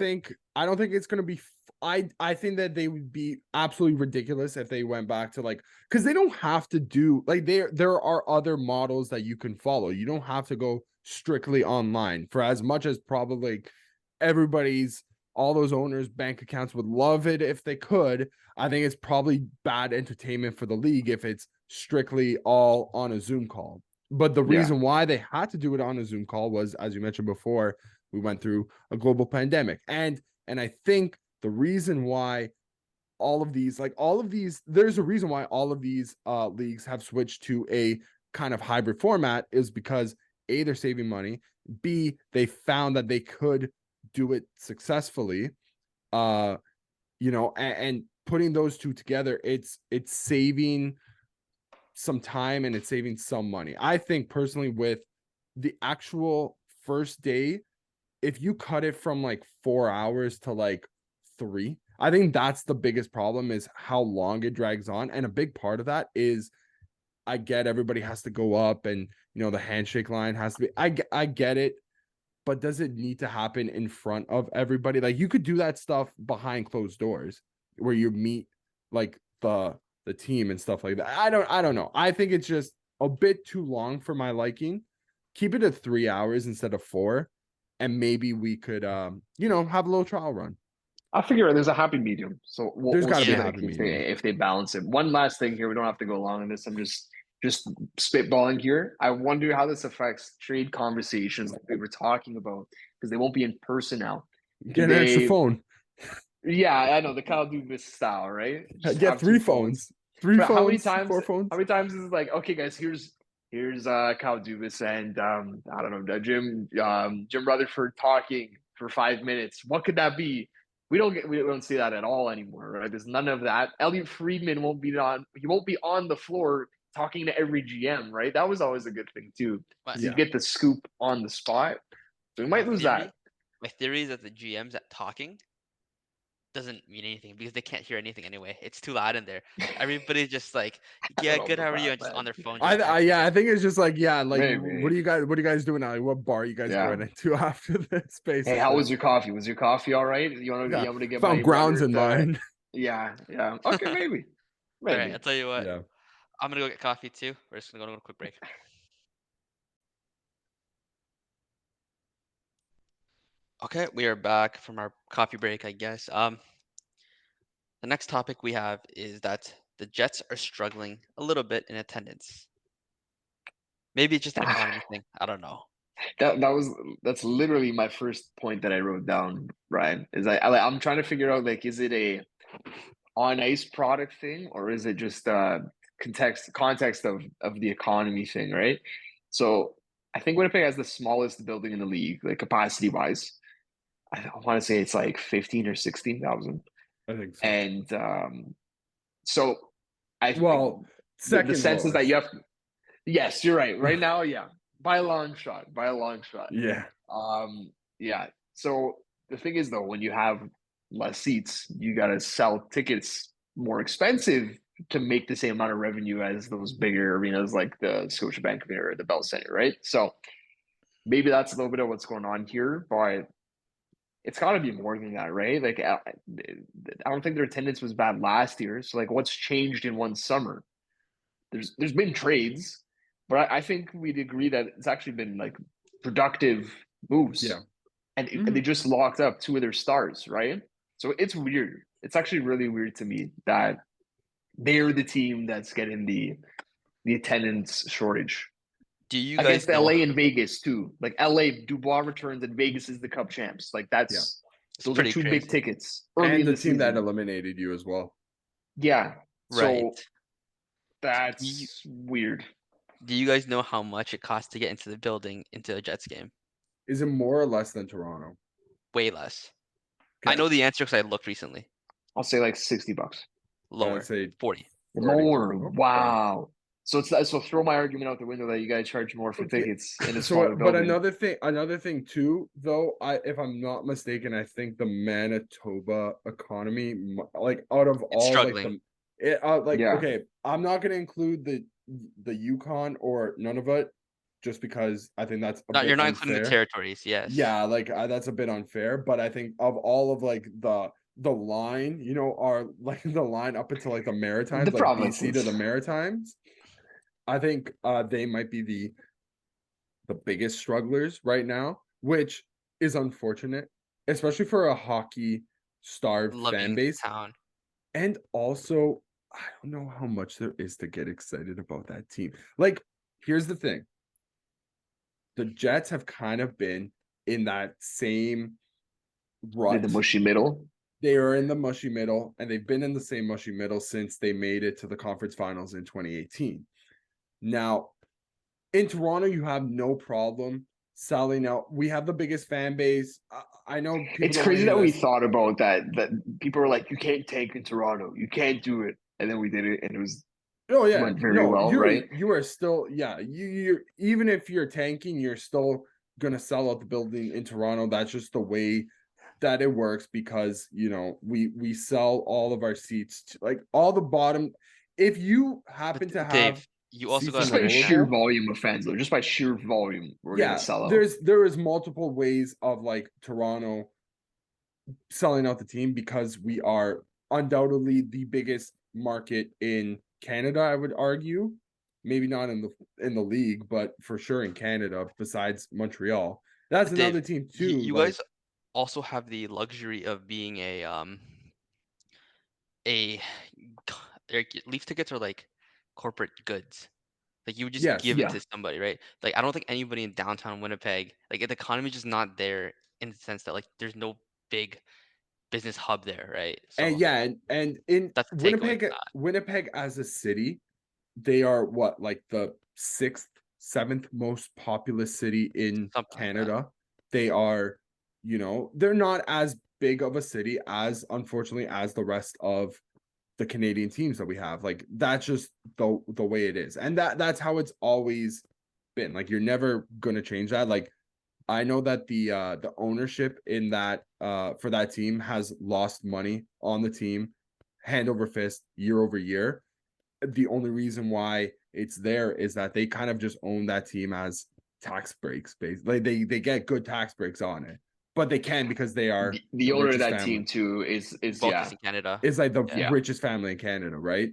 think it's gonna be. I think that they would be absolutely ridiculous if they went back to like, because they don't have to do like, there are other models that you can follow. You don't have to go strictly online, for as much as probably all those owners' bank accounts would love it if they could. I think it's probably bad entertainment for the league if it's strictly all on a Zoom call. But the Yeah. reason why they had to do it on a Zoom call was, as you mentioned before, we went through a global pandemic. And I think the reason why there's a reason why all of these leagues have switched to a kind of hybrid format, is because A, they're saving money, B, they found that they could do it successfully. And putting those two together, it's saving some time and it's saving some money. I think personally, with the actual first day, if you cut it from like 4 hours to like 3, I think that's the biggest problem, is how long it drags on. And a big part of that is, I get everybody has to go up and the handshake line has to be, I get it, but does it need to happen in front of everybody? Like you could do that stuff behind closed doors where you meet like the team and stuff like that. I don't know. I think it's just a bit too long for my liking. Keep it at 3 hours instead of 4, and maybe we could have a little trial run. I figure there's a happy medium. So There's got to see be a like happy if medium. they balance it. One last thing here, we don't have to go long on this. I'm just spitballing here. I wonder how this affects trade conversations like we were talking about, because they won't be in person now. Get an extra phone. Yeah, I know the Kyle Dubas style, right? Just Get have 3 two phones. 3 But how many phones, times? 4 phones. How many times is it like, okay, guys, here's Kyle Dubas and I don't know, Jim Rutherford talking for 5 minutes. What could that be? We don't see that at all anymore, right? There's none of that. Elliot Friedman won't be on the floor talking to every GM, right? That was always a good thing too. But So you get the scoop on the spot. So we might lose that. My theory is that the GMs that talking doesn't mean anything because they can't hear anything anyway. It's too loud in there. Everybody's just like, yeah, good, how are you? And just on their phone. Just I think it's just like, yeah, like Maybe. what are you guys doing now? Like, what bar are you guys going into after this? Basically. Hey, how was your coffee? Was your coffee all right? You want to get my found grounds brother in mine. Yeah. Okay, maybe. All right, I'll tell you what. Yeah. I'm gonna go get coffee too. We're just gonna go on a quick break. Okay, we are back from our coffee break, I guess. The next topic we have is that the Jets are struggling a little bit in attendance. Maybe it's just an economy thing. I don't know. That's literally my first point that I wrote down, Ryan. Is I'm trying to figure out, like, is it a on ice product thing, or is it just context of the economy thing, right? So I think Winnipeg has the smallest building in the league, like capacity wise. I want to say it's like 15 or 16,000. I think so. And so well, second the sense lowest. is that you have. Yes, you're right. Right now, yeah, by a long shot. Yeah. Yeah. So the thing is, though, when you have less seats, you got to sell tickets more expensive to make the same amount of revenue as those bigger arenas like the Scotiabank Arena or the Bell Center, right? So maybe that's a little bit of what's going on here, but it's got to be more than that, right? Like, I don't think their attendance was bad last year. So, like, what's changed in one summer? There's been trades, but I think we'd agree that it's actually been like productive moves. Yeah. And they just locked up 2 of their stars, right? So it's weird. It's actually really weird to me that they're the team that's getting the attendance shortage. Do you against guys know? LA and Vegas too? Like, LA, Dubois returns and Vegas is the Cup champs. Like, those are 2 big tickets. And the team that eliminated you as well. Yeah. Right. So that's weird. Do you guys know how much it costs to get into the building into a Jets game? Is it more or less than Toronto? Way less. Okay. I know the answer because I looked recently. I'll say like $60. Lower. I'd say 40. Lower. Wow. So throw my argument out the window that you guys charge more for tickets in a smaller building. But another thing too, though, if I'm not mistaken, I think the Manitoba economy, like out of all struggling. okay, I'm not gonna include the Yukon or none of it, just because I think that's you're not including the territories. Yes. Yeah, like that's a bit unfair, but I think of all of like the line, are like the line up into like the Maritimes, like BC to the Maritimes. I think they might be the biggest strugglers right now, which is unfortunate, especially for a hockey starved fan base. Town. And also, I don't know how much there is to get excited about that team. Like, here's the thing. The Jets have kind of been in that same rut. The mushy middle. They are in the mushy middle, and they've been in the same mushy middle since they made it to the conference finals in 2018. Now, in Toronto, you have no problem selling out. We have the biggest fan base. I know it's crazy that we thought about that people were like, you can't tank in Toronto. You can't do it. And then we did it, and it was went very well, right? You are still, you're even if you're tanking, you're still gonna sell out the building in Toronto. That's just the way that it works, because we sell all of our seats to, like, all the bottom. If you happen to have Dave, you also got just by sheer volume of fans, though. Just by sheer volume, we're gonna sell out. There is multiple ways of like Toronto selling out the team, because we are undoubtedly the biggest market in Canada, I would argue. Maybe not in the league, but for sure in Canada, besides Montreal. That's another team too. You guys also have the luxury of being Leaf tickets are like corporate goods. Like, you would just give it to somebody, right? Like, I don't think anybody in downtown Winnipeg, like, the economy is just not there, in the sense that, like, there's no big business hub there, right? So And yeah, and in that's the takeaway from that. Winnipeg as a city, they are what, like the 6th, 7th most populous city in Something like that. Canada. They are, they're not as big of a city as, unfortunately, as the rest of the Canadian teams that we have. Like, that's just the way it is. And that's how it's always been. Like, you're never gonna change that. Like, I know that the ownership in that for that team has lost money on the team hand over fist year over year. The only reason why it's there is that they kind of just own that team as tax breaks. Basically, they get good tax breaks on it, but they can because they are The owner of richest that family. team too is Both yeah. in Canada. It's like the Yeah. richest family in Canada, right?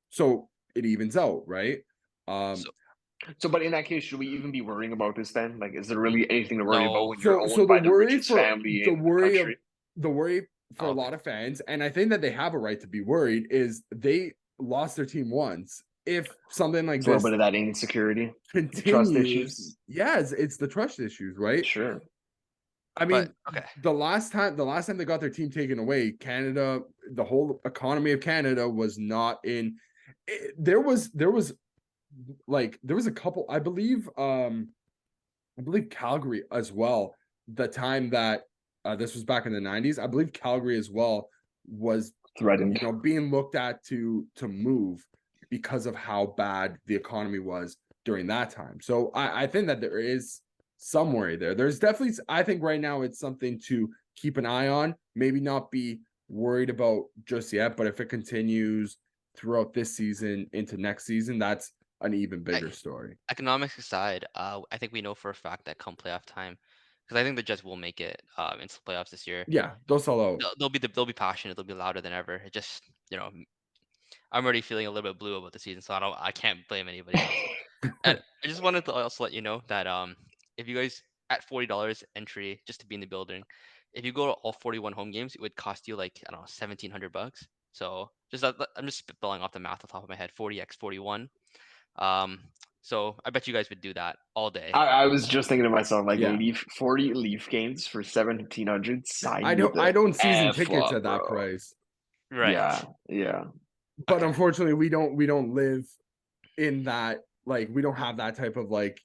So it evens out, right? So, but in that case, should we even be worrying about this then? Like, is there really anything to worry No. about when you're So owned by the richest family in the country? the worry for a lot of fans, and I think that they have a right to be worried, is they lost their team once. If something like It's a this little bit of that insecurity, continues, trust issues. yes, it's the trust issues, right? Sure. I mean, okay. the last time they got their team taken away, Canada, the whole economy of Canada was not in. There was a couple. I believe Calgary as well. The time that this was back in the 90s, I believe Calgary as well was threatened, being looked at to move because of how bad the economy was during that time. So I think that there is some worry there. There's definitely, I think right now it's something to keep an eye on, maybe not be worried about just yet, but if it continues throughout this season into next season, that's an even bigger story. Economics aside, I think we know for a fact that come playoff time, because I think the Jets will make it into playoffs this year. Yeah, they'll sell out. They'll be passionate. They'll be louder than ever. It just, I'm already feeling a little bit blue about the season, so I can't blame anybody else. And I just wanted to also let you know that if you guys at $40 entry just to be in the building, if you go to all 41 home games, it would cost you like, I don't know, $1,700. So I'm just spitballing off the math off the top of my head. 40x 41. So I bet you guys would do that all day. I was just thinking to myself, like, Yeah. 40 Leaf games for 1,700. I don't season tickets at that bro. price. Right. Yeah. But unfortunately, we don't live in that, like, we don't have that type of, like,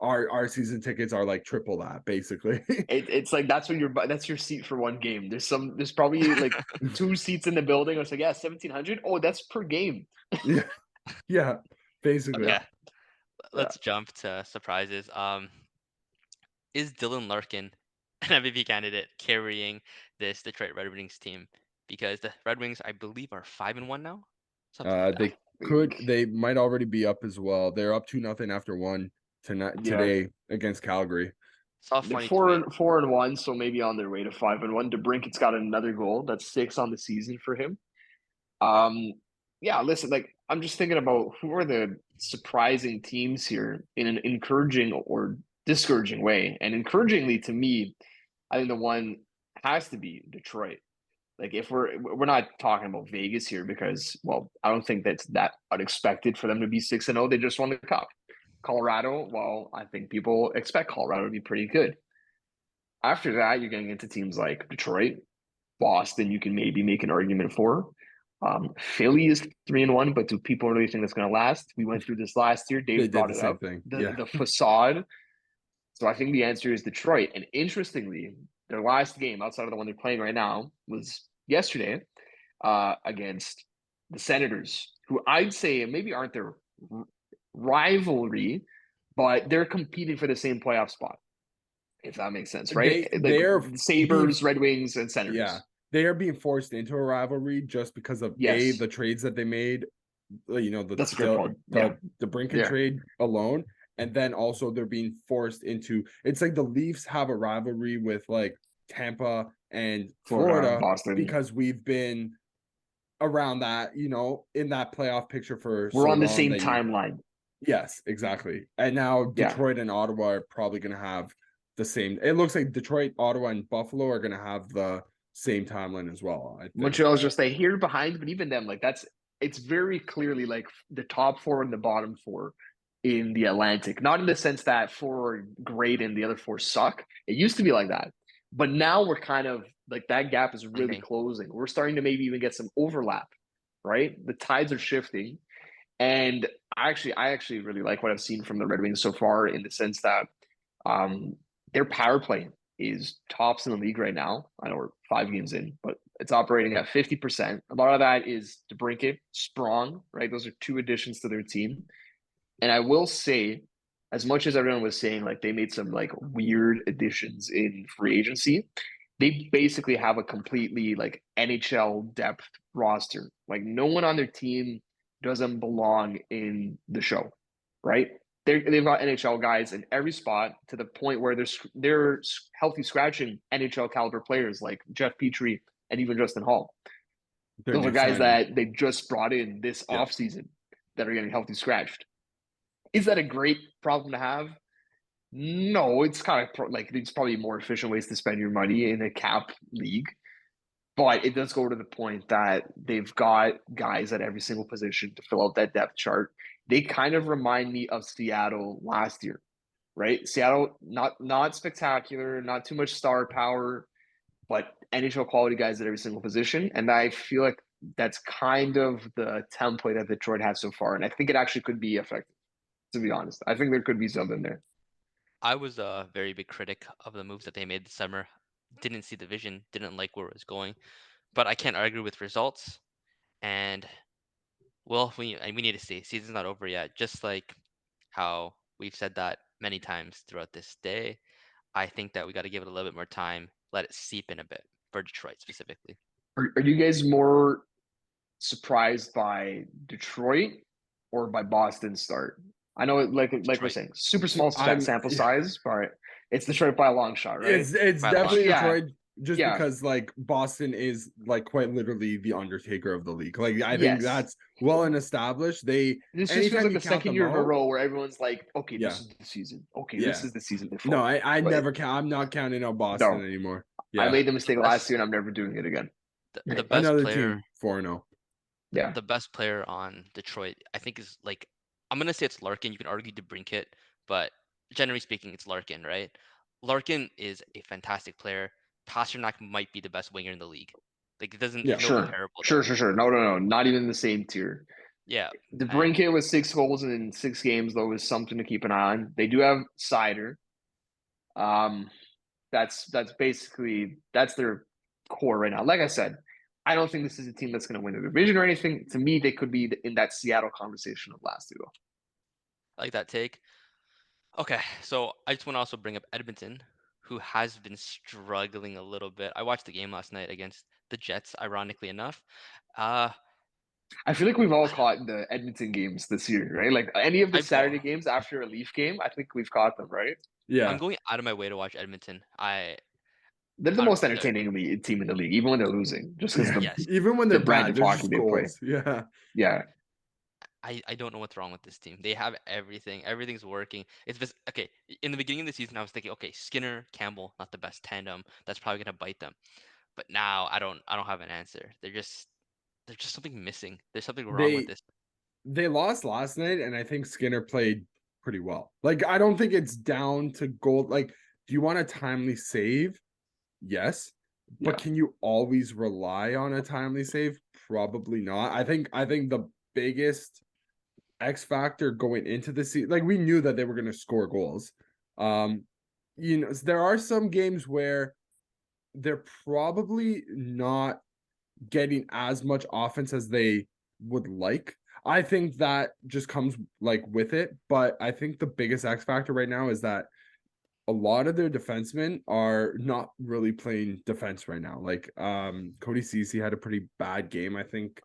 our season tickets are like triple that, basically. It's like that's your seat for one game. There's probably like 2 seats in the building. I was like, yeah, 1,700. Oh, that's per game. Yeah, basically. Okay. Let's jump to surprises. Is Dylan Larkin an MVP candidate carrying this Detroit Red Wings team? Because the Red Wings, I believe, are 5-1 now. They might already be up as well. They're up 2-0 after one today against Calgary. They're 4-1, so maybe on their way to 5-1. DeBrincat's got another goal. That's 6 on the season for him. Yeah, listen, like, I'm just thinking about who are the surprising teams here in an encouraging or discouraging way. And encouragingly to me, I think the one has to be Detroit. Like, if we're not talking about Vegas here because, well, I don't think that's that unexpected for them to be 6-0. They just won the cup. Colorado, well, I think people expect Colorado to be pretty good. After that, you're getting into teams like Detroit, Boston. You can maybe make an argument for. Philly is 3-1, but do people really think that's going to last? We went through this last year. Dave brought it up. The facade. So I think the answer is Detroit. And interestingly, their last game outside of the one they're playing right now was yesterday against the Senators, who I'd say maybe aren't their rivalry, but they're competing for the same playoff spot, if that makes sense, right? They're Sabres, Red Wings, and Senators. Yeah, they are being forced into a rivalry just because of the trades that they made. That's a good point. The DeBrincat trade alone. And then also they're being forced into, it's like the Leafs have a rivalry with like Tampa and Florida, Boston, because we've been around that, in that playoff picture for we're on the same timeline. Yes, exactly. And now Detroit and Ottawa are probably going to have the same. It looks like Detroit, Ottawa, and Buffalo are going to have the same timeline as well. I think Montreal's just here behind, but even them, like, it's very clearly like the top 4 and the bottom 4 in the Atlantic. Not in the sense that 4 are great and the other 4 suck. It used to be like that, but now we're kind of Like that gap is really closing. We're starting to maybe even get some overlap, right? The tides are shifting. And I actually really like what I've seen from the Red Wings so far in the sense that their power play is tops in the league right now. I know we're 5 games in, but it's operating at 50%. A lot of that is DeBrincat, Sprong, right? Those are 2 additions to their team. And I will say, as much as everyone was saying like they made some like weird additions in free agency, they basically have a completely like NHL depth roster. Like no one on their team doesn't belong in the show, right? They've got NHL guys in every spot to the point where they're healthy scratching NHL caliber players like Jeff Petrie and even Justin Hall. Those are guys that they just brought in this offseason that are getting healthy scratched. Is that a great problem to have? No, it's kind of like it's probably more efficient ways to spend your money in a cap league. But it does go to the point that they've got guys at every single position to fill out that depth chart. They kind of remind me of Seattle last year, right? Seattle, not spectacular, not too much star power, but NHL quality guys at every single position. And I feel like that's kind of the template that Detroit has so far. And I think it actually could be effective, to be honest. I think there could be something there. I was a very big critic of the moves that they made this summer. Didn't see the vision, didn't like where it was going. But I can't argue with results. And well, we need to see. Season's not over yet. Just like how we've said that many times throughout this day, I think that we got to give it a little bit more time, let it seep in a bit for Detroit specifically. Are you guys more surprised by Detroit or by Boston's start? I know, like we're saying, super small sample size, but it's Detroit by a long shot, right? It's definitely Detroit, just because like Boston is like quite literally the Undertaker of the league. Like I think that's well and established. This just feels like the second year in a row where everyone's like, okay, this is the season. Okay, this is the season before. No, I never count. I'm not counting on Boston anymore. I made the mistake last year, and I'm never doing it again. The best Another player, team 4-0. Yeah, the best player on Detroit, I think, is like, I'm gonna say it's Larkin. You can argue DeBrincat, but generally speaking, it's Larkin, right? Larkin is a fantastic player. Pasternak might be the best winger in the league. Like it doesn't. Yeah, no comparable. Sure. No, not even the same tier. Yeah, DeBrincat with 6 goals in 6 games though is something to keep an eye on. They do have Sider. That's basically their core right now. Like I said, I don't think this is a team that's going to win the division or anything. To me, they could be in that Seattle conversation of last year. I like that take. Okay, so I just want to also bring up Edmonton, who has been struggling a little bit. I watched the game last night against the Jets, ironically enough. I feel like we've all caught the Edmonton games this year, right? Like any of the Saturday games after a Leaf game, I think we've caught them, right? Yeah. I'm going out of my way to watch Edmonton. They're the most entertaining team in the league, even when they're losing. Just because even when they're brand bad, of hockey they play. Yeah. I don't know what's wrong with this team. They have everything. Everything's working. It's just okay. In the beginning of the season, I was thinking, okay, Skinner, Campbell, not the best tandem. That's probably gonna bite them. But now I don't have an answer. There's just something missing. There's something wrong with this. They lost last night, and I think Skinner played pretty well. Like I don't think it's down to goal. Like, do you want a timely save? Yes. But can you always rely on a timely save? Probably not. I think the biggest X factor going into the season, like we knew that they were going to score goals. There are some games where they're probably not getting as much offense as they would like. I think that just comes like with it, but I think the biggest X factor right now is that a lot of their defensemen are not really playing defense right now. Like Cody Ceci had a pretty bad game, I think.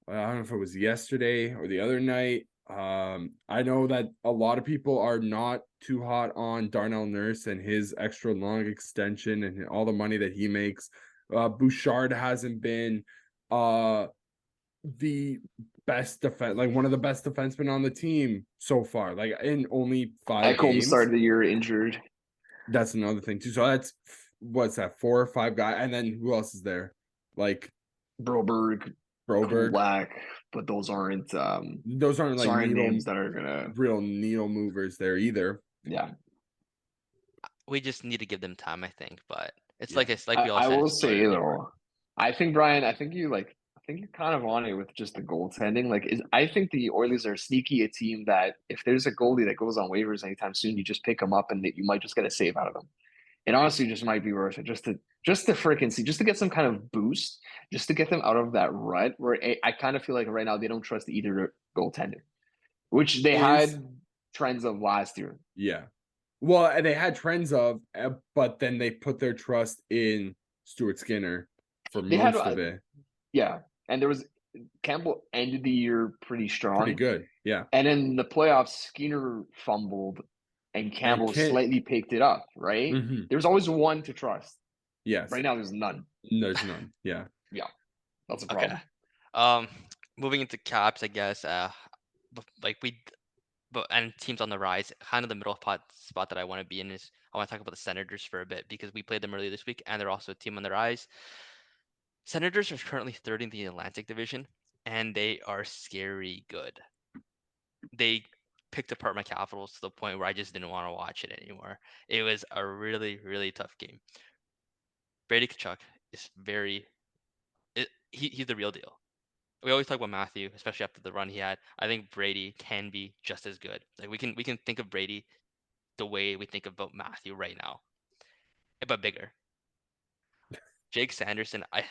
I don't know if it was yesterday or the other night. I know that a lot of people are not too hot on Darnell Nurse and his extra long extension and all the money that he makes. Bouchard hasn't been the best defense, like one of the best defensemen on the team so far, like in only 5 games. Started the year injured. That's another thing too. So that's what's that, 4 or 5 guys, and then who else is there? Like Broberg, Kulak, but those aren't like names that are gonna real needle movers there either. Yeah, we just need to give them time, I think, but It's Yeah. like we all I said. will It's say early. though, I think Brian, I think you're kind of on it with just the goaltending. I think the Oilers are sneaky a team that if there's a goalie that goes on waivers anytime soon, you just pick them up and you might just get a save out of them. It honestly just might be worth it just to freaking see, just to get some kind of boost, just to get them out of that rut where I kind of feel like right now they don't trust either goaltender, which they had trends of last year. Yeah. Well, they had trends of, but then they put their trust in Stuart Skinner for most of it. Yeah, and there was Campbell ended the year pretty strong, Pretty good. Yeah. and in the playoffs, Skinner fumbled, and Campbell slightly picked it up. Right, There's always one to trust. Yes. Right now, there's none. There's none. Yeah. Yeah, that's a problem. Okay. Moving into caps, I guess. And teams on the rise. Kind of the middle spot that I want to be in is I want to talk about the Senators for a bit because we played them earlier this week, and they're also a team on the rise. Senators are currently third in the Atlantic Division, and they are scary good. They picked apart my Capitals to the point where I just didn't want to watch it anymore. It was a really, really tough game. Brady Tkachuk is he's the real deal. We always talk about Matthew, especially after the run he had. I think Brady can be just as good. Like we can think of Brady the way we think about Matthew right now, but bigger. Jake Sanderson, I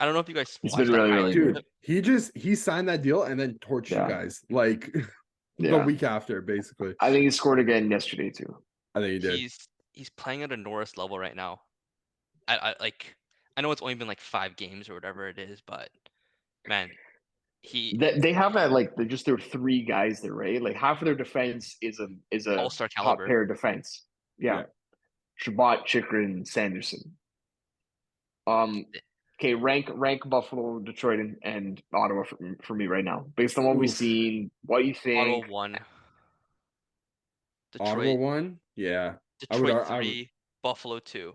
don't know if you guys He's watched been really, really dude, good. he signed that deal and then torched you guys like the week after, basically. I think he scored again yesterday too. I think he did. He's playing at a Norris level right now. I know it's only been like 5 games or whatever it is, but man, they have that they're just their 3 guys there, right? Like half of their defense is a all-star top caliber pair defense. Yeah. Shabbat, Chikrin, Sanderson. Okay, rank Buffalo, Detroit, and Ottawa for me right now, based on what we've seen. What you think? Ottawa 1. Ottawa 1? Yeah. Detroit 3, Buffalo 2.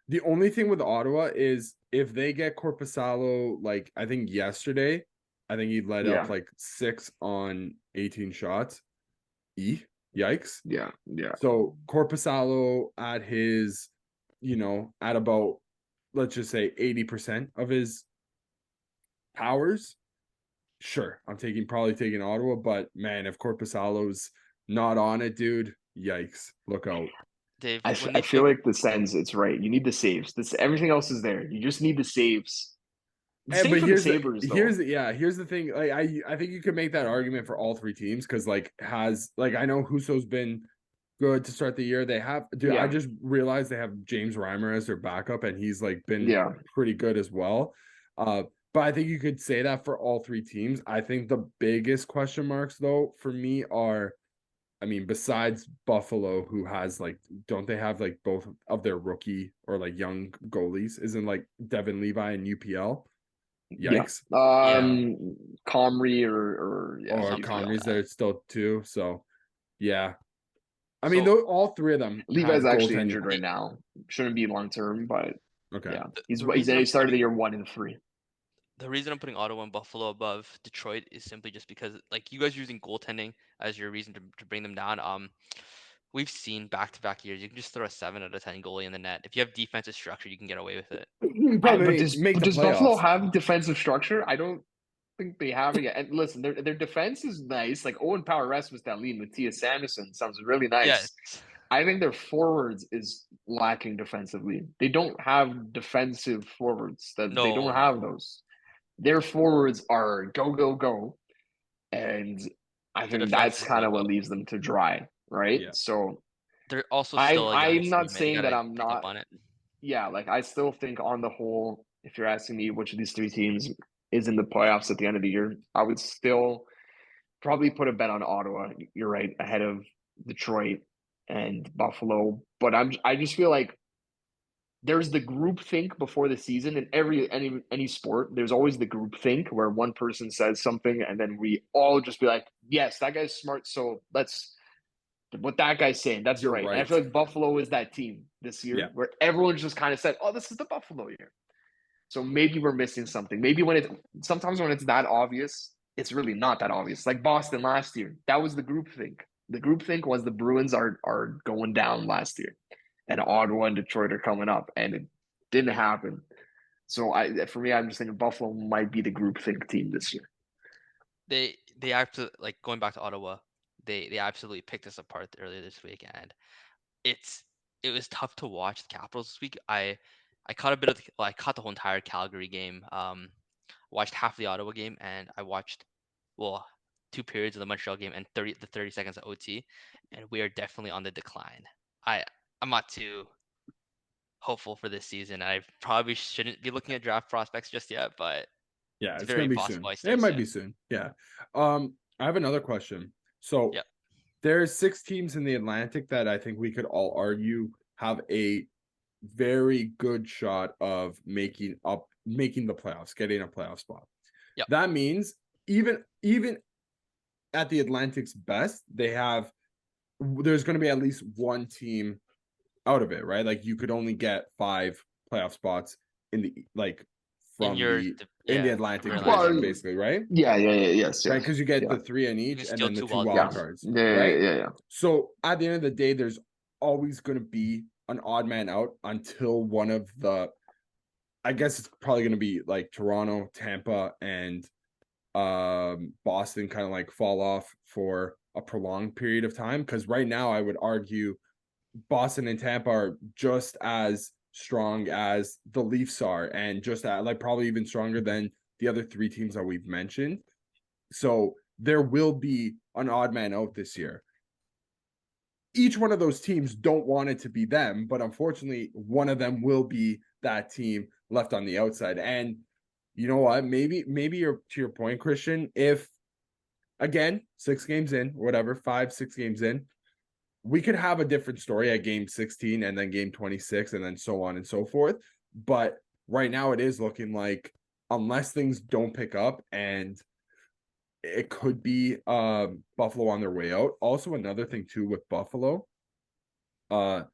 The only thing with Ottawa is if they get Korpisalo, like I think yesterday, I think he led up like 6 on 18 shots. Yikes. Yeah. So Korpisalo at his, at about, let's just say 80% of his powers. Sure, I'm probably taking Ottawa, but man, if Korpisalo's not on it, dude, yikes. Look out. Dave, I feel like the Sens, it's right. You need the saves. Everything else is there. You just need the saves. But here's the thing. Like I think you could make that argument for all 3 teams because I know Husso's been good to start the year. They have, dude. I just realized they have James Reimer as their backup, and he's been pretty good as well. But I think you could say that for all 3 teams. I think the biggest question marks though for me are, besides Buffalo, who has don't they have both of their rookie or young goalies? Isn't Devin Levi and UPL? Yikes. Comrie or Comrie's there still too. So yeah. All 3 of them. Levi's actually injured right now. Shouldn't be long term, but okay. Yeah. He started the year 1-3. The reason I'm putting Ottawa and Buffalo above Detroit is simply just because you guys are using goaltending as your reason to bring them down. We've seen back-to-back years you can just throw a 7 out of 10 goalie in the net. If you have defensive structure, you can get away with it. Does Buffalo have defensive structure? I don't think they have it yet. And listen, their defense is nice. Owen Power, Rasmus Andersson, Matthias Samson sounds really nice. Yeah, I think their forwards is lacking defensively. They don't have defensive forwards. They don't have those. Their forwards are go, and I think that's kind of what leaves them to dry, right? Yeah. So they're also still. I'm not saying that I'm not on it. Yeah, I still think on the whole, if you're asking me which of these 3 teams is in the playoffs at the end of the year, I would still probably put a bet on Ottawa. You're right, ahead of Detroit and Buffalo. But I just feel like there's the group think before the season in any sport. There's always the group think where one person says something and then we all just be like, yes, that guy's smart. So what that guy's saying, that's right. And I feel like Buffalo is that team this year where everyone just kind of said, oh, this is the Buffalo year. So maybe we're missing something. Maybe sometimes when it's that obvious, it's really not that obvious. Like Boston last year, that was the group think. The group think was the Bruins are going down last year. and Ottawa and Detroit are coming up, and it didn't happen. So for me, I'm just thinking Buffalo might be the groupthink team this year. They absolutely, like, going back to Ottawa, they absolutely picked us apart earlier this week, and it was tough to watch the Capitals this week. I caught a bit of I caught the whole entire Calgary game. Watched half the Ottawa game, and I watched 2 periods of the Montreal game and 30 seconds of OT, and we are definitely on the decline. I'm not too hopeful for this season. I probably shouldn't be looking at draft prospects just yet, but Yeah, it's it's gonna very be possible soon. I start It might soon. be soon. Yeah. I have another question. So Yep. there's 6 teams in the Atlantic that I think we could all argue have a very good shot of making the playoffs, getting a playoff spot. Yep. That means even at the Atlantic's best, there's going to be at least one team out of it, right? Like you could only get 5 playoff spots in the In your in the Atlantic from your division, Atlantic. basically, right? Yes. Right, because you get Yeah. the 3 in You each, can and steal then the 2 2 wild wild cards. cards, right? Yeah. So at the end of the day, there's always going to be an odd man out until one of the, I guess it's probably going to be like Toronto, Tampa, and Boston kind of like fall off for a prolonged period of time. Because right now, I would argue Boston and Tampa are just as strong as the Leafs are, and just like probably even stronger than the other 3 teams that we've mentioned. So there will be an odd man out this year. Each one of those teams don't want it to be them, but unfortunately, one of them will be that team left on the outside. And you know what? Maybe you're, to your point, Christian, if again 6 games in, whatever, 5-6 games in, we could have a different story at game 16 and then game 26 and then so on and so forth. But right now it is looking like, unless things don't pick up, and it could be Buffalo on their way out. Also, another thing too with Buffalo, I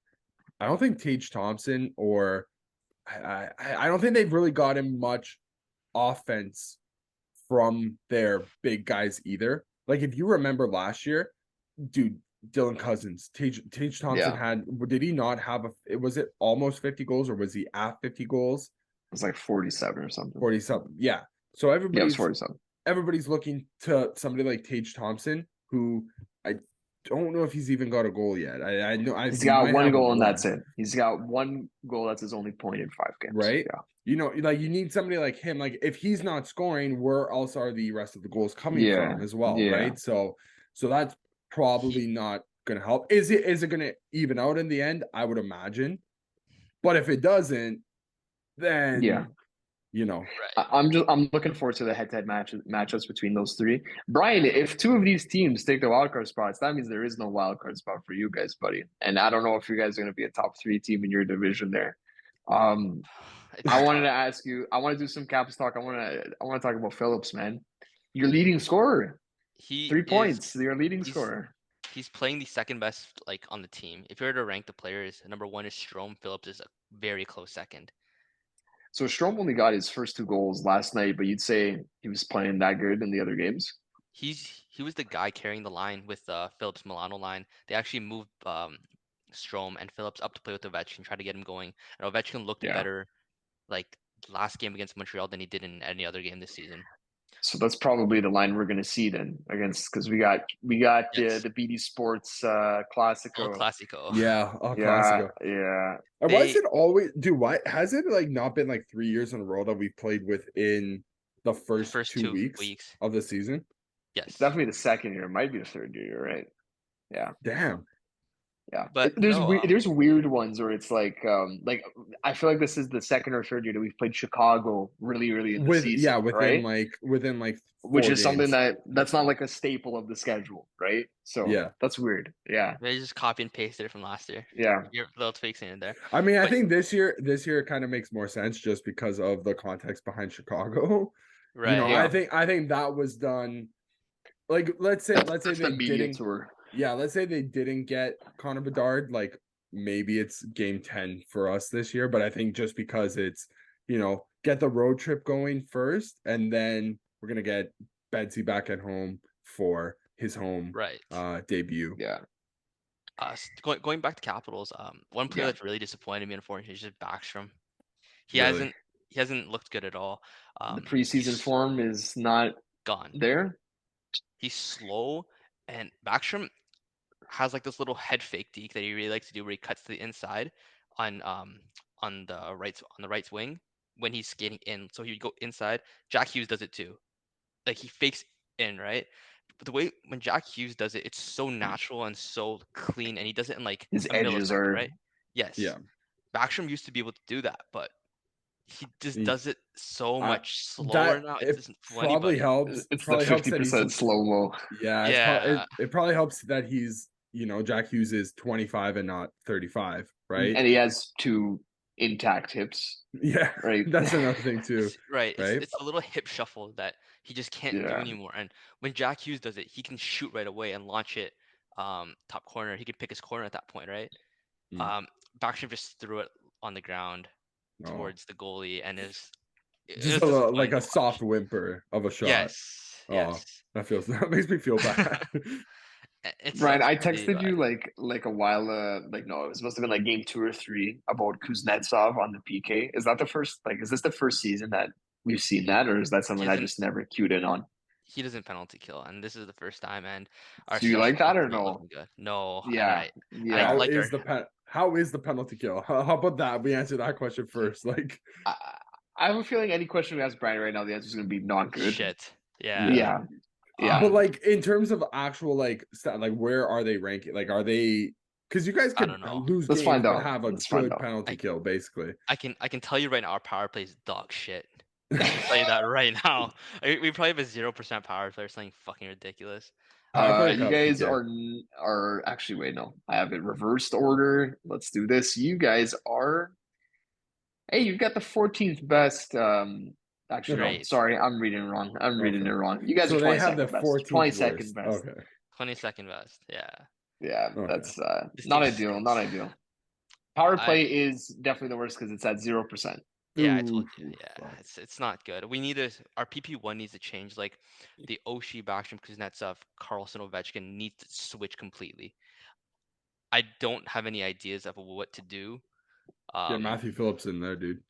don't think Tage Thompson or I don't think they've really gotten much offense from their big guys either. Like if you remember last year, dude, Dylan Cousins, Tage Thompson did he not have was it almost 50 goals, or was he at 50 goals? It was like 47 or something. 47. Yeah. So it was 47. Everybody's looking to somebody like Tage Thompson, who I don't know if he's even got a goal yet. I know he's got 1 goal and that's it. He's got 1 goal. That's his only point in 5 games. Right. Yeah. You know, like you need somebody like him. Like if he's not scoring, where else are the rest of the goals coming from as well? Yeah. Right. So that's probably not going to help. Is it going to even out in the end? I would imagine. But if it doesn't, then you know, right. I'm looking forward to the head-to-head matchups between those 3. Brian, if 2 of these teams take the wildcard spots, that means there is no wildcard spot for you guys, buddy. And I don't know if you guys are going to be a top 3 team in your division there. I wanted to ask you. I want to do some Caps talk. I want to talk about Phillips, man. Your leading scorer. 3 points. Your leading scorer. He's playing the second best on the team. If you were to rank the players, number 1 is Strome. Phillips is a very close second. So Strome only got his first 2 goals last night, but you'd say he was playing that good in the other games? He was the guy carrying the line with Phillips Milano line. They actually moved Strome and Phillips up to play with Ovechkin, try to get him going. And Ovechkin looked better last game against Montreal than he did in any other game this season. So that's probably the line we're going to see then because we got yes. the BD Sports Classico. Classico. Yeah, Classico. Yeah. Was it always? Dude, what has it not been 3 years in a row that we've played within the first 2 weeks of the season? Yes, it's definitely the second year. It might be the third year, right? Yeah. Damn. Yeah, but there's weird ones where it's like I feel like this is the second or third year that we've played Chicago really early in the season. within which is games. Something that's not like a staple of the schedule, right? So that's weird. Yeah, they just copy and pasted it from last year. Yeah, your little tweaks in there. I mean, I think this year it kind of makes more sense just because of the context behind Chicago. Right. You know, I think that was done. Like, let's say they didn't. Tour. Yeah, let's say they didn't get Connor Bedard. Like, maybe it's game 10 for us this year. But I think just because it's, get the road trip going first, and then we're gonna get Betsy back at home for his home debut. Yeah. Going back to Capitals, one player Yeah. that's really disappointed me, unfortunately, is just Backstrom. He Really? hasn't looked good at all. The preseason He's form is not gone. there. He's slow, and Backstrom has like this little head fake deke that he really likes to do, where he cuts to the inside on the right wing when he's skating in. So he would go inside. Jack Hughes does it too. Like he fakes in, right? But the way when Jack Hughes does it, it's so natural and so clean, and he does it in like His a edges millisecond, are right? Yes. Yeah. Backstrom used to be able to do that, but he just He- does it so I much slower that now. It it doesn't fool probably anybody. helps. it's the Probably helps that 50% slow mo. yeah, Yeah, it probably helps that he's, Jack Hughes is 25 and not 35, right? And he has 2 intact hips, Yeah, right? that's another thing too, right. right? It's a little hip shuffle that he just can't do Yeah. anymore. And when Jack Hughes does it, he can shoot right away and launch it top corner. He can pick his corner at that point, right? Mm. Backstrom just threw it on the ground Oh, towards the goalie, and it just was like disappointing a to soft watch. whimper of a shot. Yes, Oh, yes. that makes me feel bad. It Brian, sucks I to see, texted but you like a while like no, it was must have been like game 2 or 3 about Kuznetsov on the PK. Is that the first is this the first season that we've seen that, or is that he something I doesn't just never cued in on? he doesn't penalty kill, and this is the first time, and our Do you like special that teams or are not no? looking good. No, and Yeah, I yeah. like our How is the penalty kill? How about that? We answer that question first. Like, I, I have a feeling any question we ask Brian right now, the answer is going to be not good. shit. Yeah. yeah. Yeah, yeah. But like in terms of actual like where are they ranking? Like are they, because you guys I could don't know. lose Let's games find but out. have a Let's find good out. penalty I kill, basically. I can tell you right now, our power play is dog shit. I can tell you that right now. We probably have a 0% power play or something fucking ridiculous. Power play or You power guys PK? are actually wait, no, I have it reversed order. Let's do this. You guys are. Hey, you've got the 14th best. Actually, no, Great. sorry, I'm reading it wrong. I'm reading it Okay. wrong. You guys are So they have the 22nd best. 14th 22nd worst. best. Okay. 22nd best. Yeah. Yeah, Okay. that's This not team ideal. Not stinks. ideal. Power play I is definitely the worst because it's at 0%. Yeah, I told Ooh, you. Yeah, fuck. it's not good. We need to our PP1 needs to change. Like the Oshie, Backstrom, Kuznetsov, Carlson, Ovechkin needs to switch completely. I don't have any ideas of what to do. Get Um, Matthew Phillips in there, dude.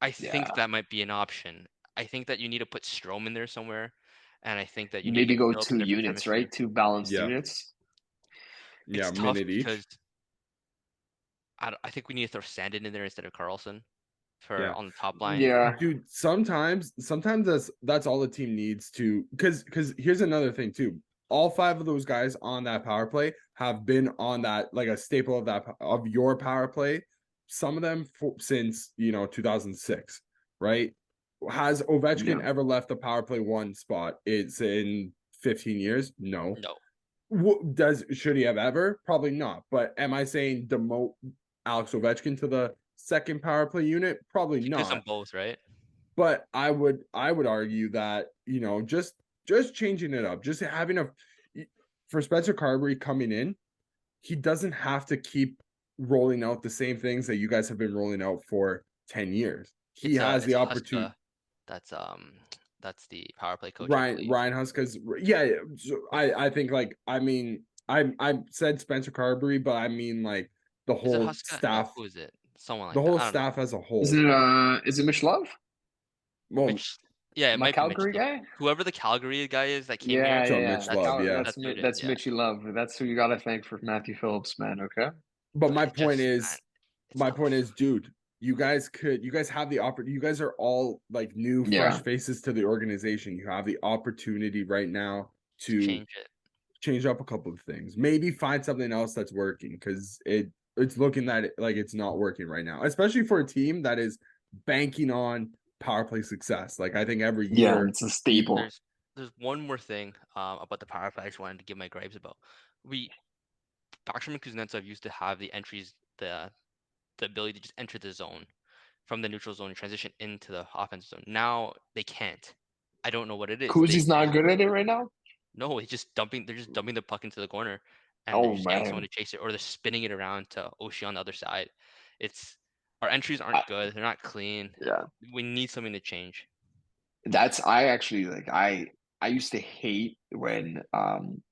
I think Yeah, that might be an option. I think that you need to put Strome in there somewhere, and I think that you need to maybe give go Phillips a 2 different units, right? chemistry. 2 balanced Yeah. units. Yeah, It's tough minute because each. I think we need to throw Sandin in there instead of Carlson for Yeah. on the top line. Yeah, Dude, sometimes that's all the team needs to, because here's another thing too. All 5 of those guys on that power play have been on that, like a staple of your power play. Some of them since 2006, right? Has Ovechkin yeah. ever left the power play 1 spot? It's in 15 years. No. No, Should he have ever? Probably not. But am I saying demote Alex Ovechkin to the second power play unit? Probably he plays not. them both, right? But I would argue that, just changing it up, just having for Spencer Carberry coming in, he doesn't have to keep rolling out the same things that you guys have been rolling out for 10 years. He has It's the opportunity. Huska. That's that's the power play coach, I Ryan believe. Ryan Huska's, yeah. So I think, like, I mean, I said Spencer Carberry, but I mean, like, the Is it whole Huska? No, staff, who is it? Someone the like that. whole I don't know. staff as a Is whole. it Mitch Love? Well, Mitch. Yeah, it My might be Mitch Calgary Love. guy? Whoever the Calgary guy is that came Yeah, here, yeah, so yeah. Mitch Love, yeah. that's who it is. That's Yeah, Mitchy Love. That's who you got to thank for Matthew Phillips, man. Okay. But but my it point just man, is, it's tough. dude, you guys have the opportunity. You guys are all like new, fresh Yeah, faces to the organization. You have the opportunity right now To to change it. change up a couple of things. Maybe find something else that's working, because it's looking that like it's not working right now, especially for a team that is banking on power play success. Like, I think every yeah. year, It's a staple. There's one more thing about the power play I just wanted to give my gripes about. We Backstrom and Kuznetsov used to have the entries, the ability to just enter the zone from the neutral zone and transition into the offensive zone. Now they can't. I don't know what it is. Kuzi's not good at it right now. No, they're just dumping the puck into the corner, and they're Oh just getting someone man, to chase it, or they're spinning it around to Oshie on the other side. It's Our entries I, aren't good. They're not clean. yeah. We need something to change. That's I actually like I used to hate when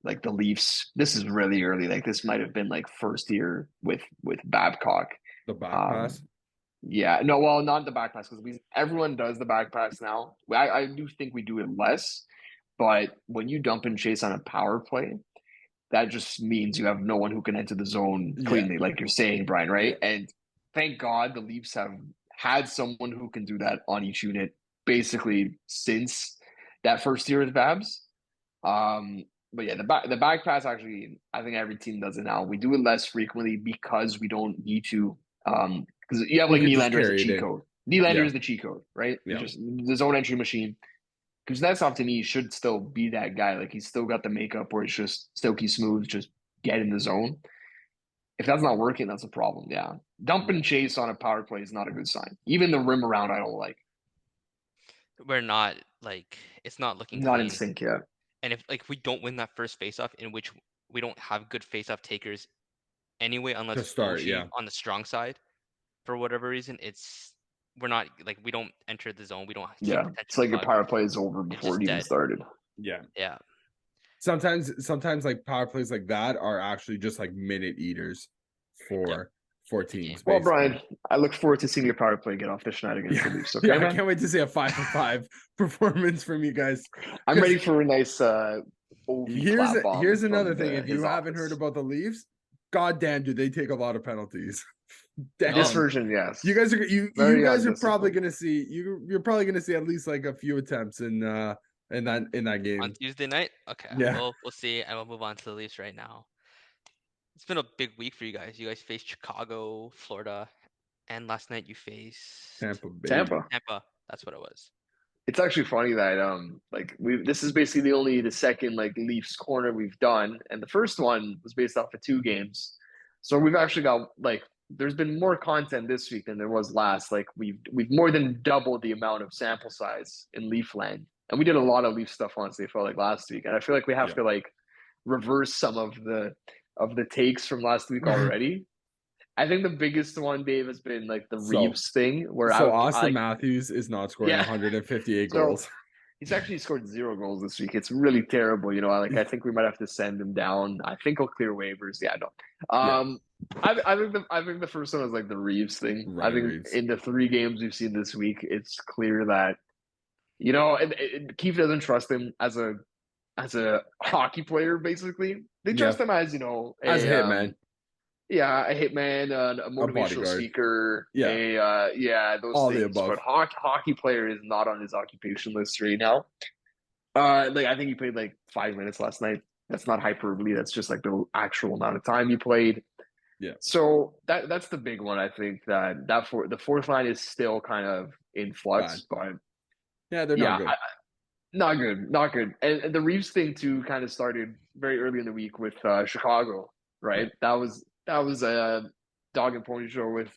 like the Leafs. This is really early. Like this might have been like first year with Babcock. The back Um, pass. yeah, no, well, not the back pass because everyone does the back pass now. I do think we do it less, but when you dump and chase on a power play, that just means you have no one who can enter the zone Yeah. cleanly, like you're saying, Brian, right? Yeah. And thank God the Leafs have had someone who can do that on each unit basically since that first year with Babs. But yeah, the back pass actually, I think every team does it now. We do it less frequently because we don't need to. Because you have You like can just Nylander as a carry it cheat in. code. Nylander Yeah. is the cheat code, right? It's Yeah. just the zone entry machine. Kuznetsov to me should still be that guy. Like he's still got the makeup where it's just silky smooth, just get in the zone. If that's not working, that's a problem. Yeah. Dump and chase on a power play is not a good sign. Even the rim around, I don't like. We're not like it's not looking Not in clean. sync yet. And if like we don't win that first faceoff, in which we don't have good faceoff takers anyway, unless To start, Oshie yeah. on the strong side, for whatever reason, we're not like we don't enter the zone. We don't keep Yeah. It's like your puck. power play is over It's before just it even dead. started. Yeah. Yeah. Sometimes like power plays like that are actually just like minute eaters for teams. Well, Basically. Brian, I look forward to seeing your power play get off the schneid against the Leafs. Okay, yeah, man? I can't wait to see a 5-for-5 performance from you guys. I'm ready for a nice OV clap bomb Here's another from thing. If you his haven't office. heard about the Leafs, goddamn, do they take a lot of penalties? Damn. This version, yes. You guys are Very you guys are probably undisciplined. gonna see you're probably gonna see at least like a few attempts in that game. On Tuesday night? Okay. Yeah. We'll see, and we'll move on to the Leafs right now. It's been a big week for you guys. You guys faced Chicago, Florida, and last night you faced Tampa Bay. Tampa. That's what it was. It's actually funny that like this is basically the second like Leafs corner we've done, and the first one was based off of 2 games. So we've actually got like there's been more content this week than there was last. Like we've more than doubled the amount of sample size in Leafland, and we did a lot of Leaf stuff honestly. I felt like last week, and I feel like we have to like reverse some of the takes from last week already. I think the biggest one, Dave, has been like the Reeves thing, where Austin Matthews is not scoring 158 goals. He's actually scored 0 goals this week. It's really terrible. You know, like I think we might have to send him down. I think he'll clear waivers. Yeah, no. I think the first one was like the Reeves thing. Right, I think Reeves. in the 3 games we've seen this week, it's clear that Keefe doesn't trust him as a hockey player. Basically, they trust him as as a hitman. Yeah, a hitman, a motivational speaker. Those all things. The above. But hockey player is not on his occupation list right now. Like I think he played like 5 minutes last night. That's not hyperbole. That's just like the actual amount of time he played. Yeah. So that's the big one. I think the fourth line is still kind of in flux, but yeah, they're not good. Not good. And the Reeves thing too kind of started very early in the week with Chicago, right? Yeah. That was a dog and pony show with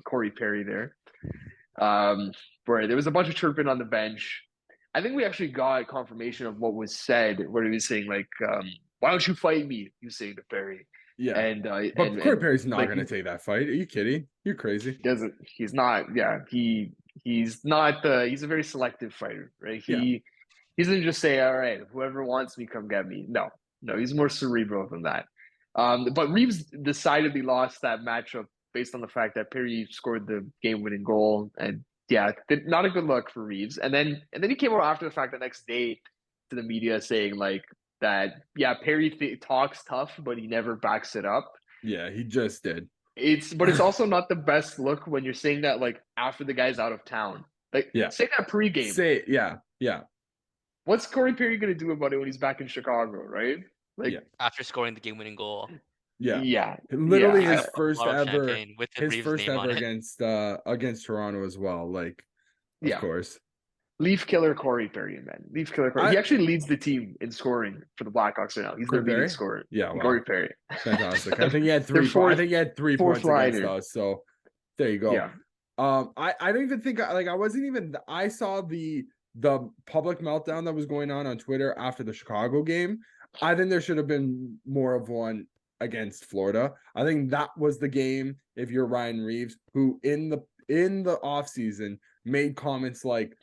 Corey Perry there, where there was a bunch of chirping on the bench. I think we actually got confirmation of what was said, where he was saying like, "Why don't you fight me?" He was saying to Perry. Yeah, but Corey Perry's not going to take that fight. Are you kidding? You're crazy. He's not. Yeah, he's not. He's a very selective fighter, right? He doesn't just say, "All right, whoever wants me, come get me." No, he's more cerebral than that. But Reeves decidedly lost that matchup based on the fact that Perry scored the game-winning goal, and not a good look for Reeves. And then he came out after the fact the next day to the media saying like that. Yeah, Perry talks tough, but he never backs it up. Yeah, he just did. But it's also not the best look when you're saying that like after the guy's out of town. Like say that pregame. Yeah. What's Corey Perry gonna do about it when he's back in Chicago, right? Like after scoring the game-winning goal. Yeah. Literally his first ever against Toronto as well. Like, of course. Leaf killer Corey Perry, man. Leaf killer Corey. He actually leads the team in scoring for the Blackhawks right now. He's their leading scorer. Yeah, wow. Corey Perry. Fantastic. I think he had 3 points. I think he had 3 points against us. So there you go. Yeah. I don't even think I wasn't even. I saw the public meltdown that was going on Twitter after the Chicago game. I think there should have been more of one against Florida. I think that was the game. If you're Ryan Reeves, who in the offseason made comments like,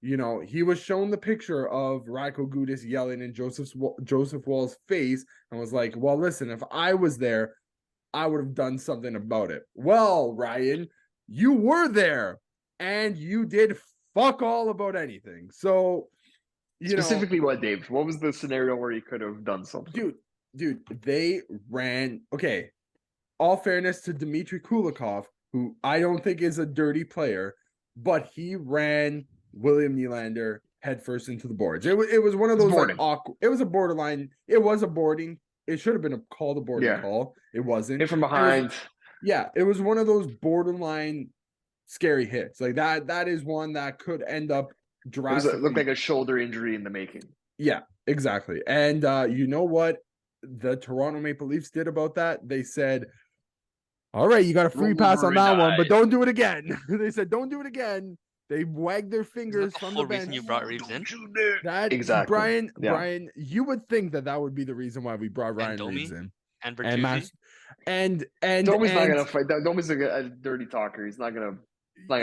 he was shown the picture of Radko Gudas yelling in Joseph Wall's face and was like, well, listen, if I was there, I would have done something about it. Well, Ryan, you were there and you did fuck all about anything. So, Specifically what, Dave? What was the scenario where you could have done something? Dude, they ran. Okay, all fairness to Dmitry Kulikov, who I don't think is a dirty player, but he ran William Nylander headfirst into the boards. It was one of those like awkward. It was a borderline. It was a boarding. It should have been a boarding call. It wasn't. Hit from behind. It was one of those borderline scary hits. Like that is one that could end up drastically. It looked like a shoulder injury in the making. Yeah, exactly. And you know what the Toronto Maple Leafs did about that? They said, all right, you got a free pass on that one, but don't do it again. They said, don't do it again. They wagged their fingers from the bench. Reason you brought Reeves in? That exactly. Brian, you would think that would be the reason why we brought Ryan Reeves in. And Bertuzzi? And Domi's not gonna fight. Domi's a dirty talker. He's not gonna fight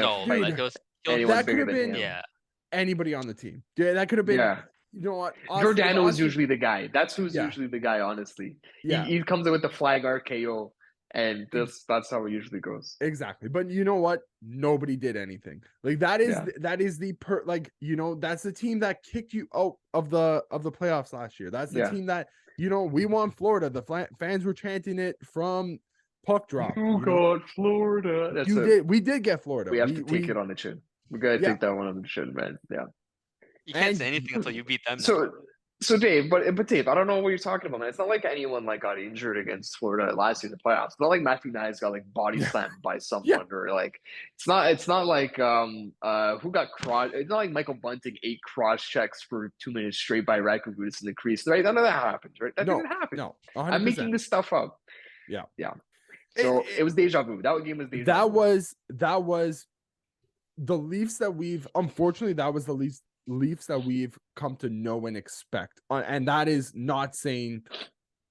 anyone bigger than him. Yeah. Anybody on the team. Yeah, that could have been. Yeah. You know what? Giordano is usually the guy. That's who's usually the guy. Honestly, he comes in with the flag RKO. And that's how it usually goes. Exactly. But you know what? Nobody did anything. Like that's the team that kicked you out of the playoffs last year. That's the team that, we won Florida. The fans were chanting it from puck drop. Oh God, Florida. We did get Florida. We have to take it on the chin. We gotta take that one on the chin, man. Yeah. You can't say anything until you beat them. So Dave, but Dave, I don't know what you're talking about, man. It's not like anyone got injured against Florida last year in the playoffs. It's not like Matthew Knies got body slammed by someone or it's not like who got cross. It's not like Michael Bunting 8 cross checks for 2 minutes straight by Radko Gudas in the crease. Right? None of that happens, right? That didn't happen. No, 100%. I'm making this stuff up. Yeah. So it was deja vu. That game was deja vu. That was the Leafs that we've unfortunately that was the Leafs that we've come to know and expect, and that is not saying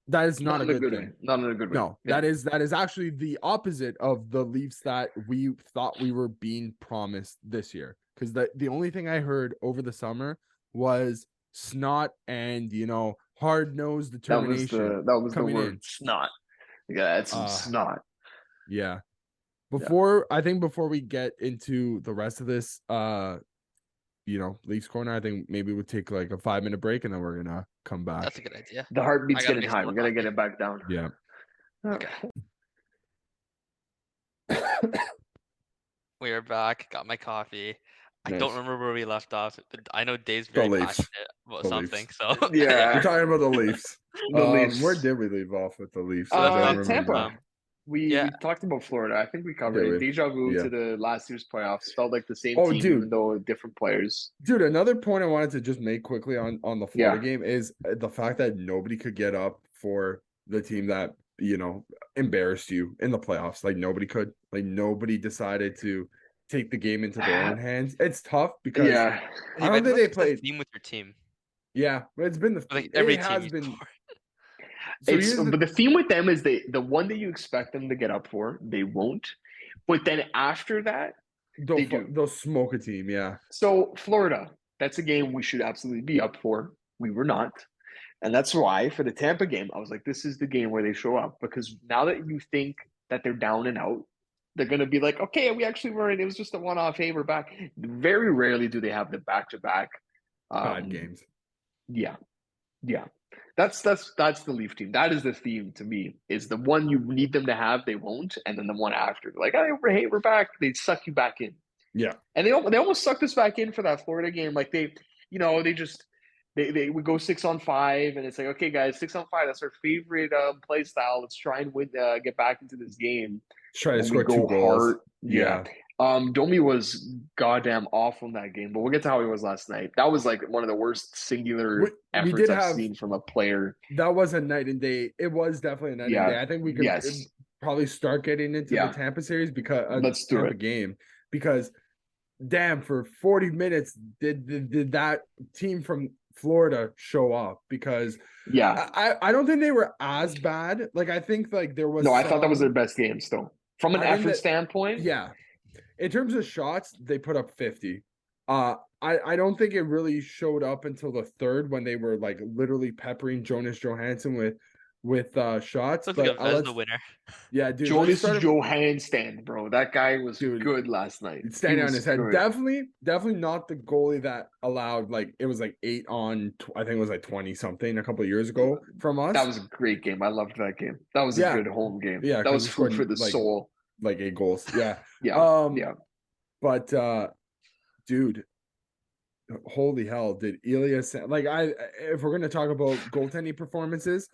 that is not a good thing. Not in a good way. No, that is actually the opposite of the Leafs that we thought we were being promised this year. Because the only thing I heard over the summer was snot and hard-nosed determination. That was the word in. Snot. Yeah, it's some snot. Yeah. Before we get into the rest of this, Leafs Corner, I think maybe we'll take a 5-minute break and then we're gonna come back. That's a good idea. The heartbeat's getting high. We're gonna get it back down. Yeah. Okay. We are back. Got my coffee. Nice. I don't remember where we left off, but I know Dave's very passionate about something. Leafs. So yeah, we're talking about the Leafs. Leafs. Where did we leave off with the Leafs? Tampa. We talked about Florida. I think we covered it. Deja vu to the last year's playoffs. Felt like the same team, even though different players. Dude, another point I wanted to just make quickly on the Florida game is the fact that nobody could get up for the team that, embarrassed you in the playoffs. Nobody could. Nobody decided to take the game into their own hands. It's tough because I don't think they played team with your team. Yeah, but it's been every team has been. But the theme with them is the one that you expect them to get up for, they won't. But then after that, they'll smoke a team, yeah. So Florida, that's a game we should absolutely be up for. We were not. And that's why for the Tampa game, I was like, this is the game where they show up. Because now that you think that they're down and out, they're going to be like, okay, we actually weren't. It was just a one-off. Hey, we're back. Very rarely do they have the back-to-back. 5 games. Yeah. That's the Leaf team. That is the theme to me. Is the one you need them to have, they won't, and then the one after, like, hey, we're back. They suck you back in. Yeah, and they almost sucked us back in for that Florida game. Like they would go 6-on-5, and it's like, okay, guys, 6-on-5. That's our favorite play style. Let's try and win, get back into this game. Try to score 2 goals. Hard. Yeah. Domi was goddamn awful in that game, but we'll get to how he was last night. That was one of the worst singular efforts I've seen from a player. That was a night and day. It was definitely a night and day. I think we could probably start getting into the Tampa series because let's do it. Game because damn, for 40 minutes did that team from Florida show up? Because I don't think they were as bad. I think there was I thought that was their best game still from an effort standpoint. Yeah. In terms of shots, they put up 50. I I don't think it really showed up until the third when they were like literally peppering Jonas Johansson with shots. Looks like a But Vesna winner. yeah, dude, let's Jonas start. Johansson, bro. That guy was Dude, good last night. Standing on was his head. good. Definitely not the goalie that allowed like it was like 8 on I think it was like 20 something a couple of years ago from us. That was a great game. I loved that game. That was a good home game. Yeah, that was food scored, for the soul. Like 8 goals. Yeah. Yeah. But dude, holy hell, did Elias like if we're gonna talk about goaltending performances,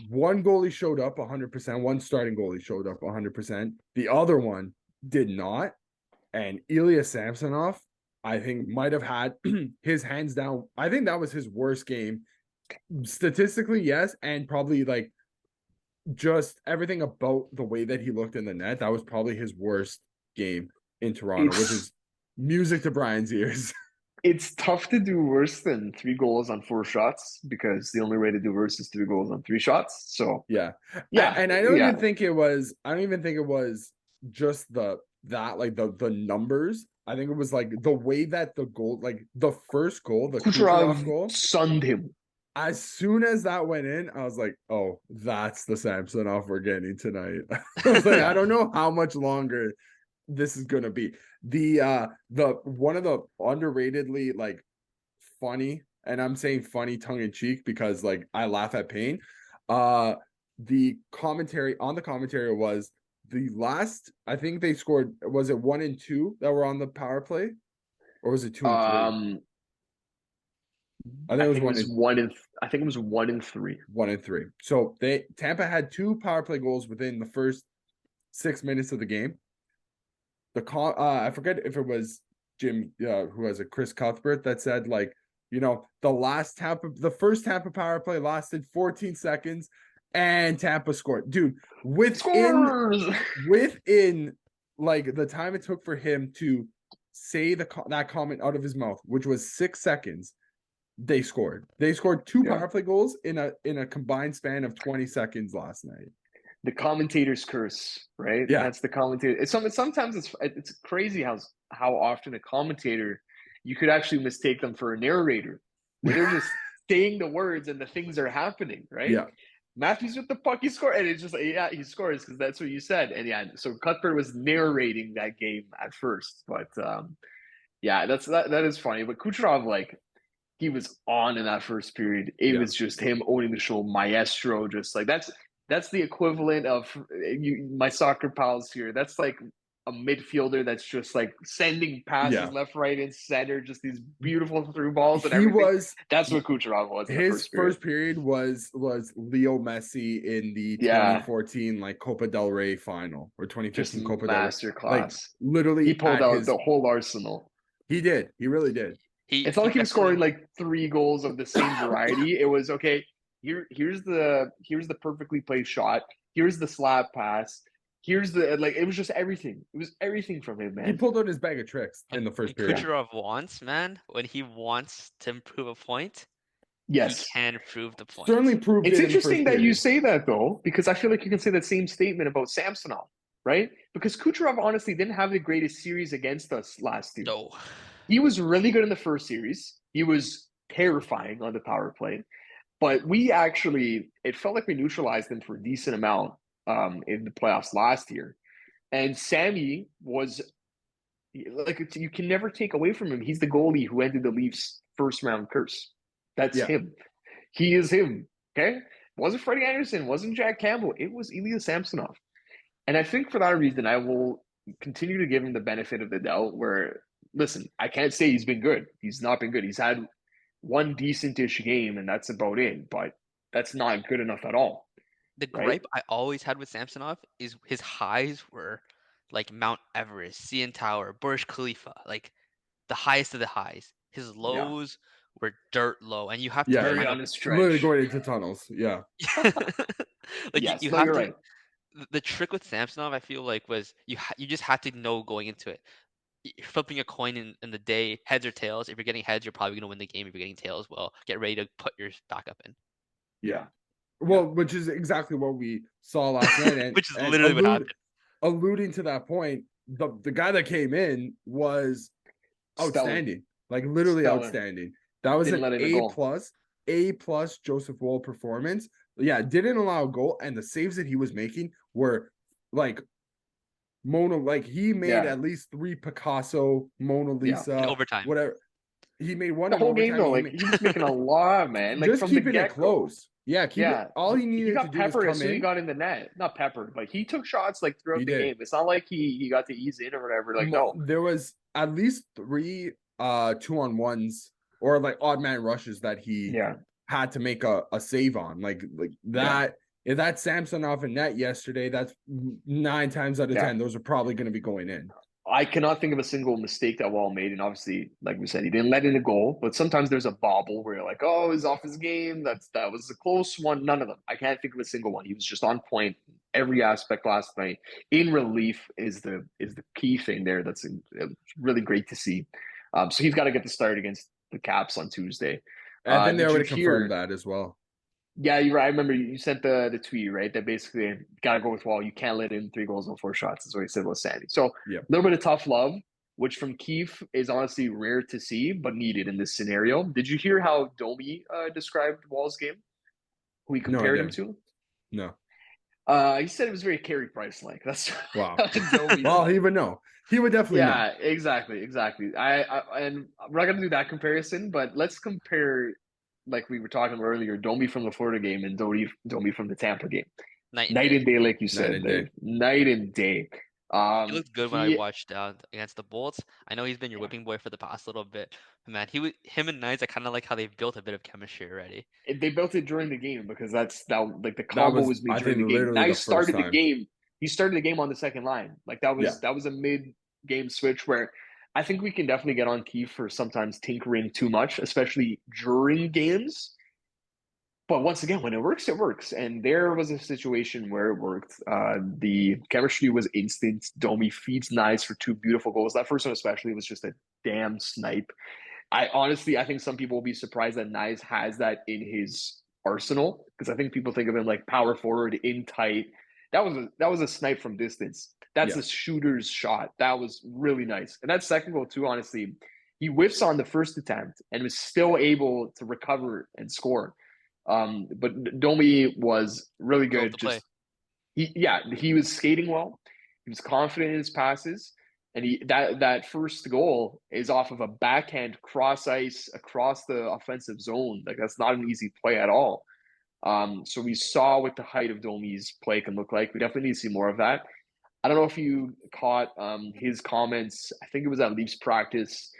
one goalie showed up 100%, one starting goalie showed up 100%, the other one did not. And Ilya Samsonov, I think, might have had his hands down. I think that was his worst game. Statistically, yes, and probably like just everything about the way that he looked in the net, that was probably his worst game in Toronto, which is music to Brian's ears. It's tough to do worse than 3 goals on 4 shots because the only way to do worse is 3 goals on 3 shots. So yeah. And I don't even think it was just the numbers. I think it was like the way that the goal, like the first goal, the Kucherov goal, sunned him. As soon as that went in, I was like, "Oh, that's the Samsonov we're getting tonight." I was like, I don't know how much longer this is gonna be. The one of the underratedly like funny, and I'm saying funny tongue in cheek because like I laugh at pain. The commentary was the last. I think they scored. Was it 1 and 2 that were on the power play, or was it 2 and 3? I think it was 1 and I think it was 1 and 3. 1 and 3. So Tampa had 2 power play goals within the first 6 minutes of the game. I forget if it was Jim, who has a Chris Cuthbert that said like, the first Tampa power play lasted 14 seconds, and Tampa scored. Dude, within like the time it took for him to say that comment out of his mouth, which was 6 seconds. They scored 2 power play goals in a combined span of 20 seconds last night. The commentator's curse, right? Yeah, that's the commentator. Sometimes it's crazy how often a commentator, you could actually mistake them for a narrator, where they're just saying the words and the things are happening, right? Yeah. Matthews with the puck, he scored, and it's just like, yeah, he scores because that's what you said. And yeah, so Cuthbert was narrating that game at first, but yeah, that is funny. But Kucherov, like, he was on in that first period. It was just him owning the show, maestro. Just like that's the equivalent of my soccer pals here. That's like a midfielder that's just like sending passes left, right, and center. Just these beautiful through balls and everything. That's what Kucherov was. His first period was Leo Messi in the 2014 like Copa del Rey final or 2015 Copa del Rey masterclass. Like literally, he pulled out the whole arsenal. He did. He really did. It's not like he was scoring like 3 goals of the same variety. It was okay. Here's the perfectly placed shot. Here's the slap pass. Here's the it was just everything. It was everything from him, man. He pulled out his bag of tricks in the first period. Kucherov wants, man, when he wants to improve a point. Yes, he can prove the point. Certainly proved. It's interesting that you say that though, because I feel like you can say that same statement about Samsonov, right? Because Kucherov honestly didn't have the greatest series against us last year. No. He was really good in the first series. He was terrifying on the power play. But it felt like we neutralized him for a decent amount in the playoffs last year. And Sammy was, like, you can never take away from him. He's the goalie who ended the Leafs' first round curse. That's him. He is him, okay? It wasn't Freddie Anderson. It wasn't Jack Campbell. It was Ilya Samsonov. And I think for that reason, I will continue to give him the benefit of the doubt where, listen, I can't say he's been good. He's not been good. He's had one decent-ish game, and that's about it. But that's not good enough at all. The gripe I always had with Samsonov is his highs were like Mount Everest, CN Tower, Burj Khalifa, like the highest of the highs. His lows were dirt low, and you have to very on a stretch. Literally going into tunnels. Yeah. You have to. Right. The trick with Samsonov, I feel like, was you just had to know going into it. You're flipping a coin in the day, heads or tails. If you're getting heads, you're probably going to win the game. If you're getting tails, well, get ready to put your backup in. Yeah. Well, which is exactly what we saw last night. And, which is literally what happened. Alluding to that point, the guy that came in was outstanding. Like literally Stellar. outstanding. That was Didn't an let in a goal. A plus Joseph Woll performance. Yeah, didn't allow a goal, and the saves that he was making were like he made at least 3 Picasso, Mona Yeah. Lisa, In overtime. whatever. He made one The in whole game overtime. though, like he was making a lot, man. Like just from the keeping it get-go. close. Yeah, keep it. All he needed to got do was peppered as come soon as he in. got in the net. Not peppered, but he took shots like throughout He the did. game. It's not like he got to ease in or whatever. Like no, There was at least 3 2-on-1s or like odd man rushes that he had to make a save on. Like that. If that's Samson off a net yesterday, that's 9 times out of 10. Those are probably going to be going in. I cannot think of a single mistake that Wall made. And obviously, like we said, he didn't let in a goal. But sometimes there's a bobble where you're like, oh, he's off his game. That was a close one. None of them. I can't think of a single one. He was just on point every aspect last night. In relief is the key thing there. That's really great to see. So he's got to get the start against the Caps on Tuesday. And then they already confirmed that as well. Yeah, you're right. I remember you sent the tweet, right? That basically got to go with Wall. You can't let in 3 goals on 4 shots. Is what he said about Sandy. So a little bit of tough love, which from Keefe is honestly rare to see, but needed in this scenario. Did you hear how Domi described Wall's game? Who he compared him to? No. He said it was very Carey Price-like. That's wow. Well, he would know. He would definitely know. Yeah, exactly. I and we're not gonna do that comparison, but let's compare. Like we were talking about earlier, Domi from the Florida game and Domi from the Tampa game. Night and day, like you said. Night and day. He looked good when I watched against the Bolts. I know he's been your whipping boy for the past little bit. Man, him and Knights, I kind of like how they've built a bit of chemistry already. They built it during the game because that's like the combo was made during the game. Knights started the game. He started the game on the second line. Like that was a mid-game switch where I think we can definitely get on Keefe for sometimes tinkering too much, especially during games. But once again, when it works, it works. And there was a situation where it worked. The chemistry was instant. Domi feeds Knights for 2 beautiful goals. That first one especially was just a damn snipe. I think some people will be surprised that Knights has that in his arsenal because I think people think of him like power forward in tight. That was a snipe from distance. That's a shooter's shot. That was really nice. And that second goal too, honestly, he whiffs on the first attempt and was still able to recover and score. But Domi was really good. He was skating well. He was confident in his passes. And that first goal is off of a backhand cross ice across the offensive zone. Like that's not an easy play at all. So we saw what the height of Domi's play can look like. We definitely need to see more of that. I don't know if you caught his comments. I think it was at Leafs practice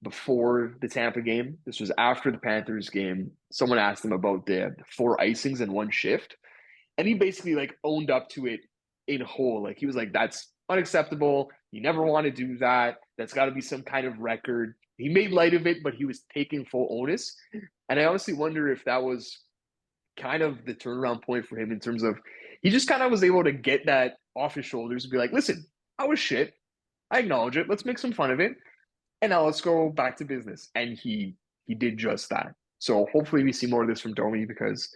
before the Tampa game. This was after the Panthers game. Someone asked him about the 4 icings in one shift. And he basically like owned up to it in whole. Like he was like, that's unacceptable. You never want to do that. That's got to be some kind of record. He made light of it, but he was taking full onus. And I honestly wonder if that was kind of the turnaround point for him in terms of he just kind of was able to get that off his shoulders and be like, listen, I was shit. I acknowledge it. Let's make some fun of it. And now let's go back to business. And he did just that. So hopefully we see more of this from Domi because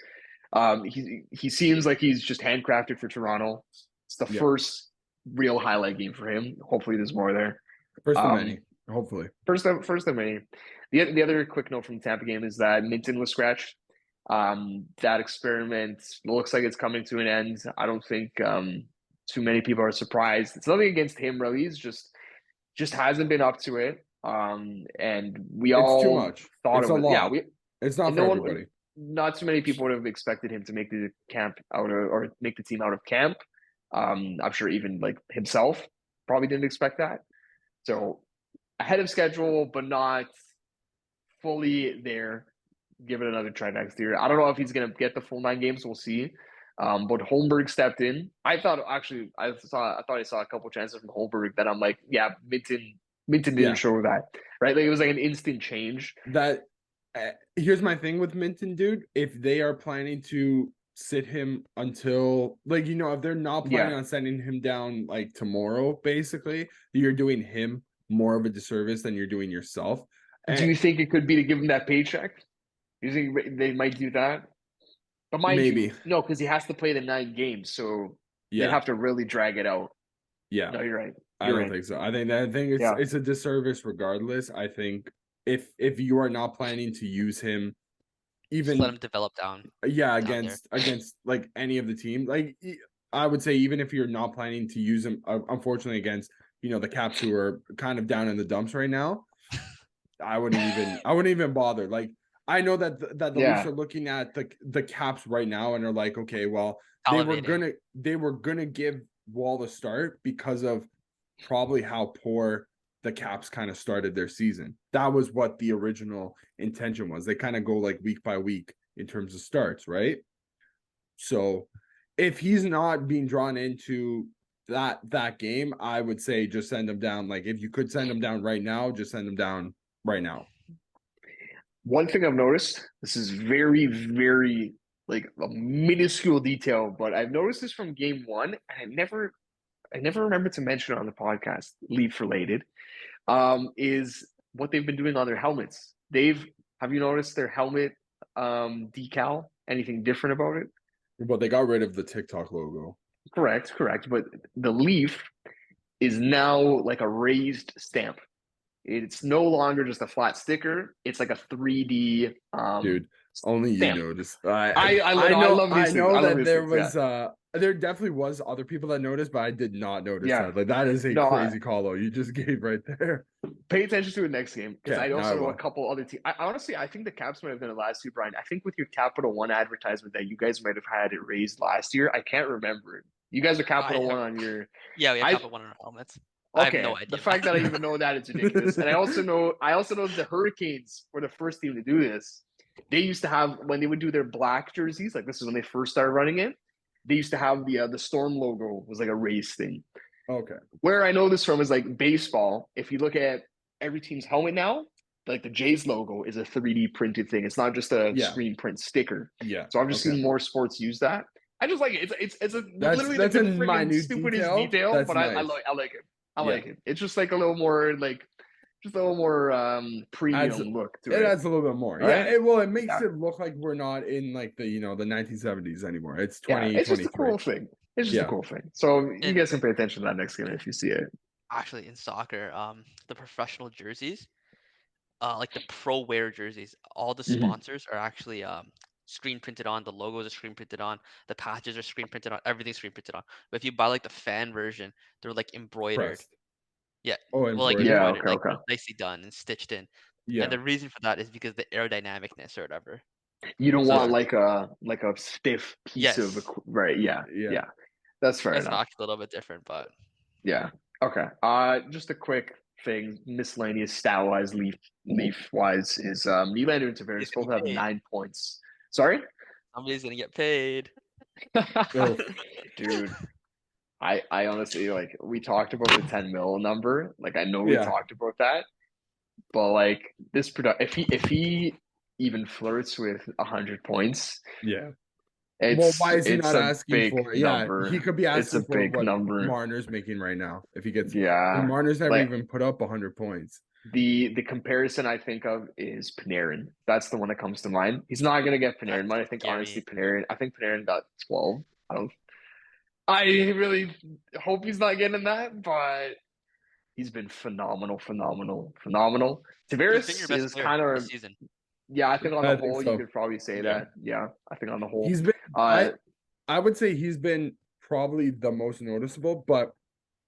he seems like he's just handcrafted for Toronto. It's the first real highlight game for him. Hopefully there's more there. First of many. Hopefully. First of many. The other quick note from the Tampa game is that Minton was scratched. That experiment looks like it's coming to an end. I don't think too many people are surprised. It's nothing against him, really. He's just hasn't been up to it. And we all too much. Thought it's it was, a lot. It's not for everybody. Not too many people would have expected him to make the camp out of, or make the team out of camp. I'm sure even like himself probably didn't expect that. So ahead of schedule, but not fully there. Give it another try next year. I don't know if he's going to get the full 9 games. We'll see. But Holmberg stepped in. I thought I saw a couple chances from Holmberg that I'm like, yeah, Minton didn't show that, right? Like it was like an instant change. Here's my thing with Minton, dude. If they are planning to sit him until if they're not planning on sending him down like tomorrow, basically, you're doing him more of a disservice than you're doing yourself. Do you think it could be to give him that paycheck? You think they might do that? But maybe no, because he has to play the 9 games, so they'd have to really drag it out. Yeah, no, you're right. I don't think so. I think it's a disservice regardless. I think if you are not planning to use him, even Just let him develop down. against like any of the team, like I would say even if you're not planning to use him, unfortunately against the Caps who are kind of down in the dumps right now, I wouldn't even bother. Like I know that the Leafs are looking at the Caps right now and are like, okay, well they were gonna give Wall a start because of probably how poor the Caps kind of started their season. That was what the original intention was. They kind of go like week by week in terms of starts, right? So if he's not being drawn into that game, I would say just send him down. Like if you could send him down right now, just send him down right now. One thing I've noticed, this is very, very like a minuscule detail, but I've noticed this from game one, and I never remember to mention it on the podcast, Leaf related, is what they've been doing on their helmets. Have you noticed their helmet decal? Anything different about it? But they got rid of the TikTok logo. Correct. But the Leaf is now like a raised stamp. It's no longer just a flat sticker. It's like a 3D. Dude, only stamp. you noticed. I love these things. I know that there was there definitely was other people that noticed, but I did not notice that. Like that is a crazy call you just gave right there. Pay attention to it next game because I also know will. a couple other teams. I think the Caps might have done it last year, Brian. I think with your Capital One advertisement that you guys might have had it raised last year. I can't remember it. You guys are Capital One on your. Yeah, we have Capital One on our helmets. Okay. I have no idea. The fact that I even know that is ridiculous. And I also know the Hurricanes were the first team to do this. They used to have, when they would do their black jerseys, like this is when they first started running it, they used to have the Storm logo was like a race thing. Okay. Where I know this from is like baseball. If you look at every team's helmet now, like the Jays logo is a 3D printed thing. It's not just a screen print sticker. Yeah. So I've just seen more sports use that. I just like it. It's literally that's the a minute stupidest detail, but nice. I like it. I like it. It's just like a little more premium look to it. It adds a little bit more. Right? Yeah, it makes it look like we're not in like the the 1970s anymore. It's 2023. It's just a cool thing. It's just a cool thing. So you guys can pay attention to that next game if you see it. Actually, in soccer, the professional jerseys, like the pro wear jerseys, all the sponsors are actually screen printed on. The logos are screen printed on. The patches are screen printed on. Everything's screen printed on. But if you buy like the fan version, they're like embroidered. Pressed. Yeah. Oh, well, like embroidered. like nicely done and stitched in. Yeah. And the reason for that is because the aerodynamicness or whatever. You don't want like a stiff piece of right. Yeah. That's fair enough. It's actually a little bit different, but yeah. Okay. Just a quick thing, miscellaneous stat-wise, Leaf-wise is Nylander and Tavares both have 9 points. Sorry? Somebody's gonna get paid. Dude. I honestly like we talked about the 10 mil number. Like I know we talked about that, but like this if he even flirts with 100 points, why is he not asking for it? Number. He could be asking for what number Marner's making right now if he gets. Yeah, and Marner's never even put up 100 points. The comparison I think of is Panarin. That's the one that comes to mind. He's not gonna get Panarin money. I think honestly Panarin got 12. I really hope he's not getting that, but he's been phenomenal. Tavares is kind of season. Yeah, I think on the whole you could probably say that. Yeah, I think on the whole he's been. I would say he's been probably the most noticeable, but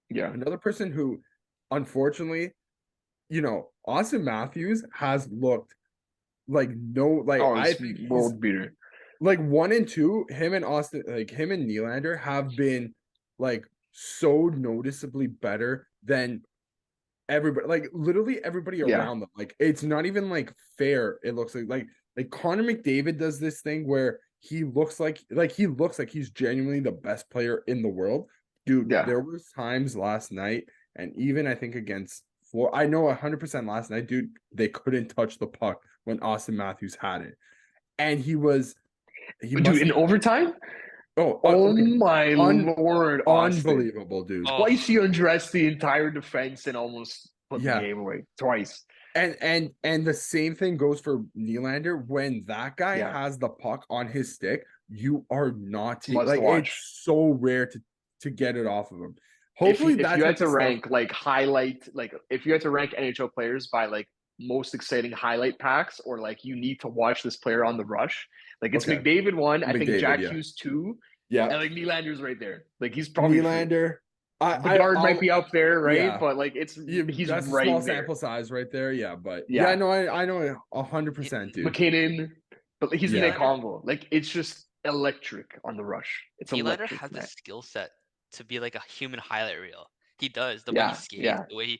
another person who, unfortunately, Austin Matthews has looked like I think world beater. Like 1 and 2, him and Austin, like him and Nylander have been like so noticeably better than everybody, like literally everybody around them. Like it's not even like fair. It looks like Connor McDavid does this thing where he looks like he's genuinely the best player in the world. Dude, there was times last night, and even I think against I know 100% last night, dude, they couldn't touch the puck when Austin Matthews had it. And in overtime? My Lord, unbelievable, dude. Twice he undressed the entire defense and almost put the game away. Twice. And the same thing goes for Nylander. When that guy has the puck on his stick, you are not it's so rare to get it off of him. Hopefully if you had to rank like highlight, like if you had to rank NHL players by like most exciting highlight packs, or like you need to watch this player on the rush. Like it's Okay. McDavid 1, I think McDavid, Jack yeah. Hughes 2, Yeah. and like Nylander's right there. Like he's probably Nylander. Bedard might be up there, right? Yeah. But like he's that's right a small there. sample size right there. Yeah, but Yeah. no, I know 100%, dude. McKinnon, but he's in Yeah. that combo. Like it's just electric on the rush. It's Nylander electric. has the man. skill set to be like a human highlight reel. He does the way Yeah, he skates, yeah. the way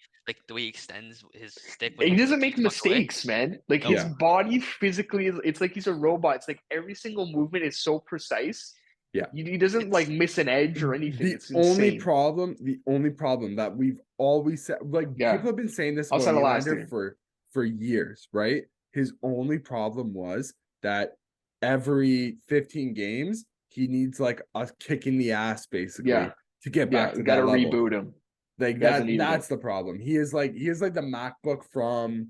he extends his stick. When He doesn't make kicks puck away. mistakes, man. Like No. his body physically it's like he's a robot. It's like every single movement is so precise. Yeah. He doesn't like miss an edge or anything. It's only insane. problem that we've always said, like people have been saying this about Outside of last Nylander year. for years, right? His only problem was that every 15 games he needs like a kick in the ass basically to get back to that gotta level. reboot him. Like that's the problem. He is like the MacBook from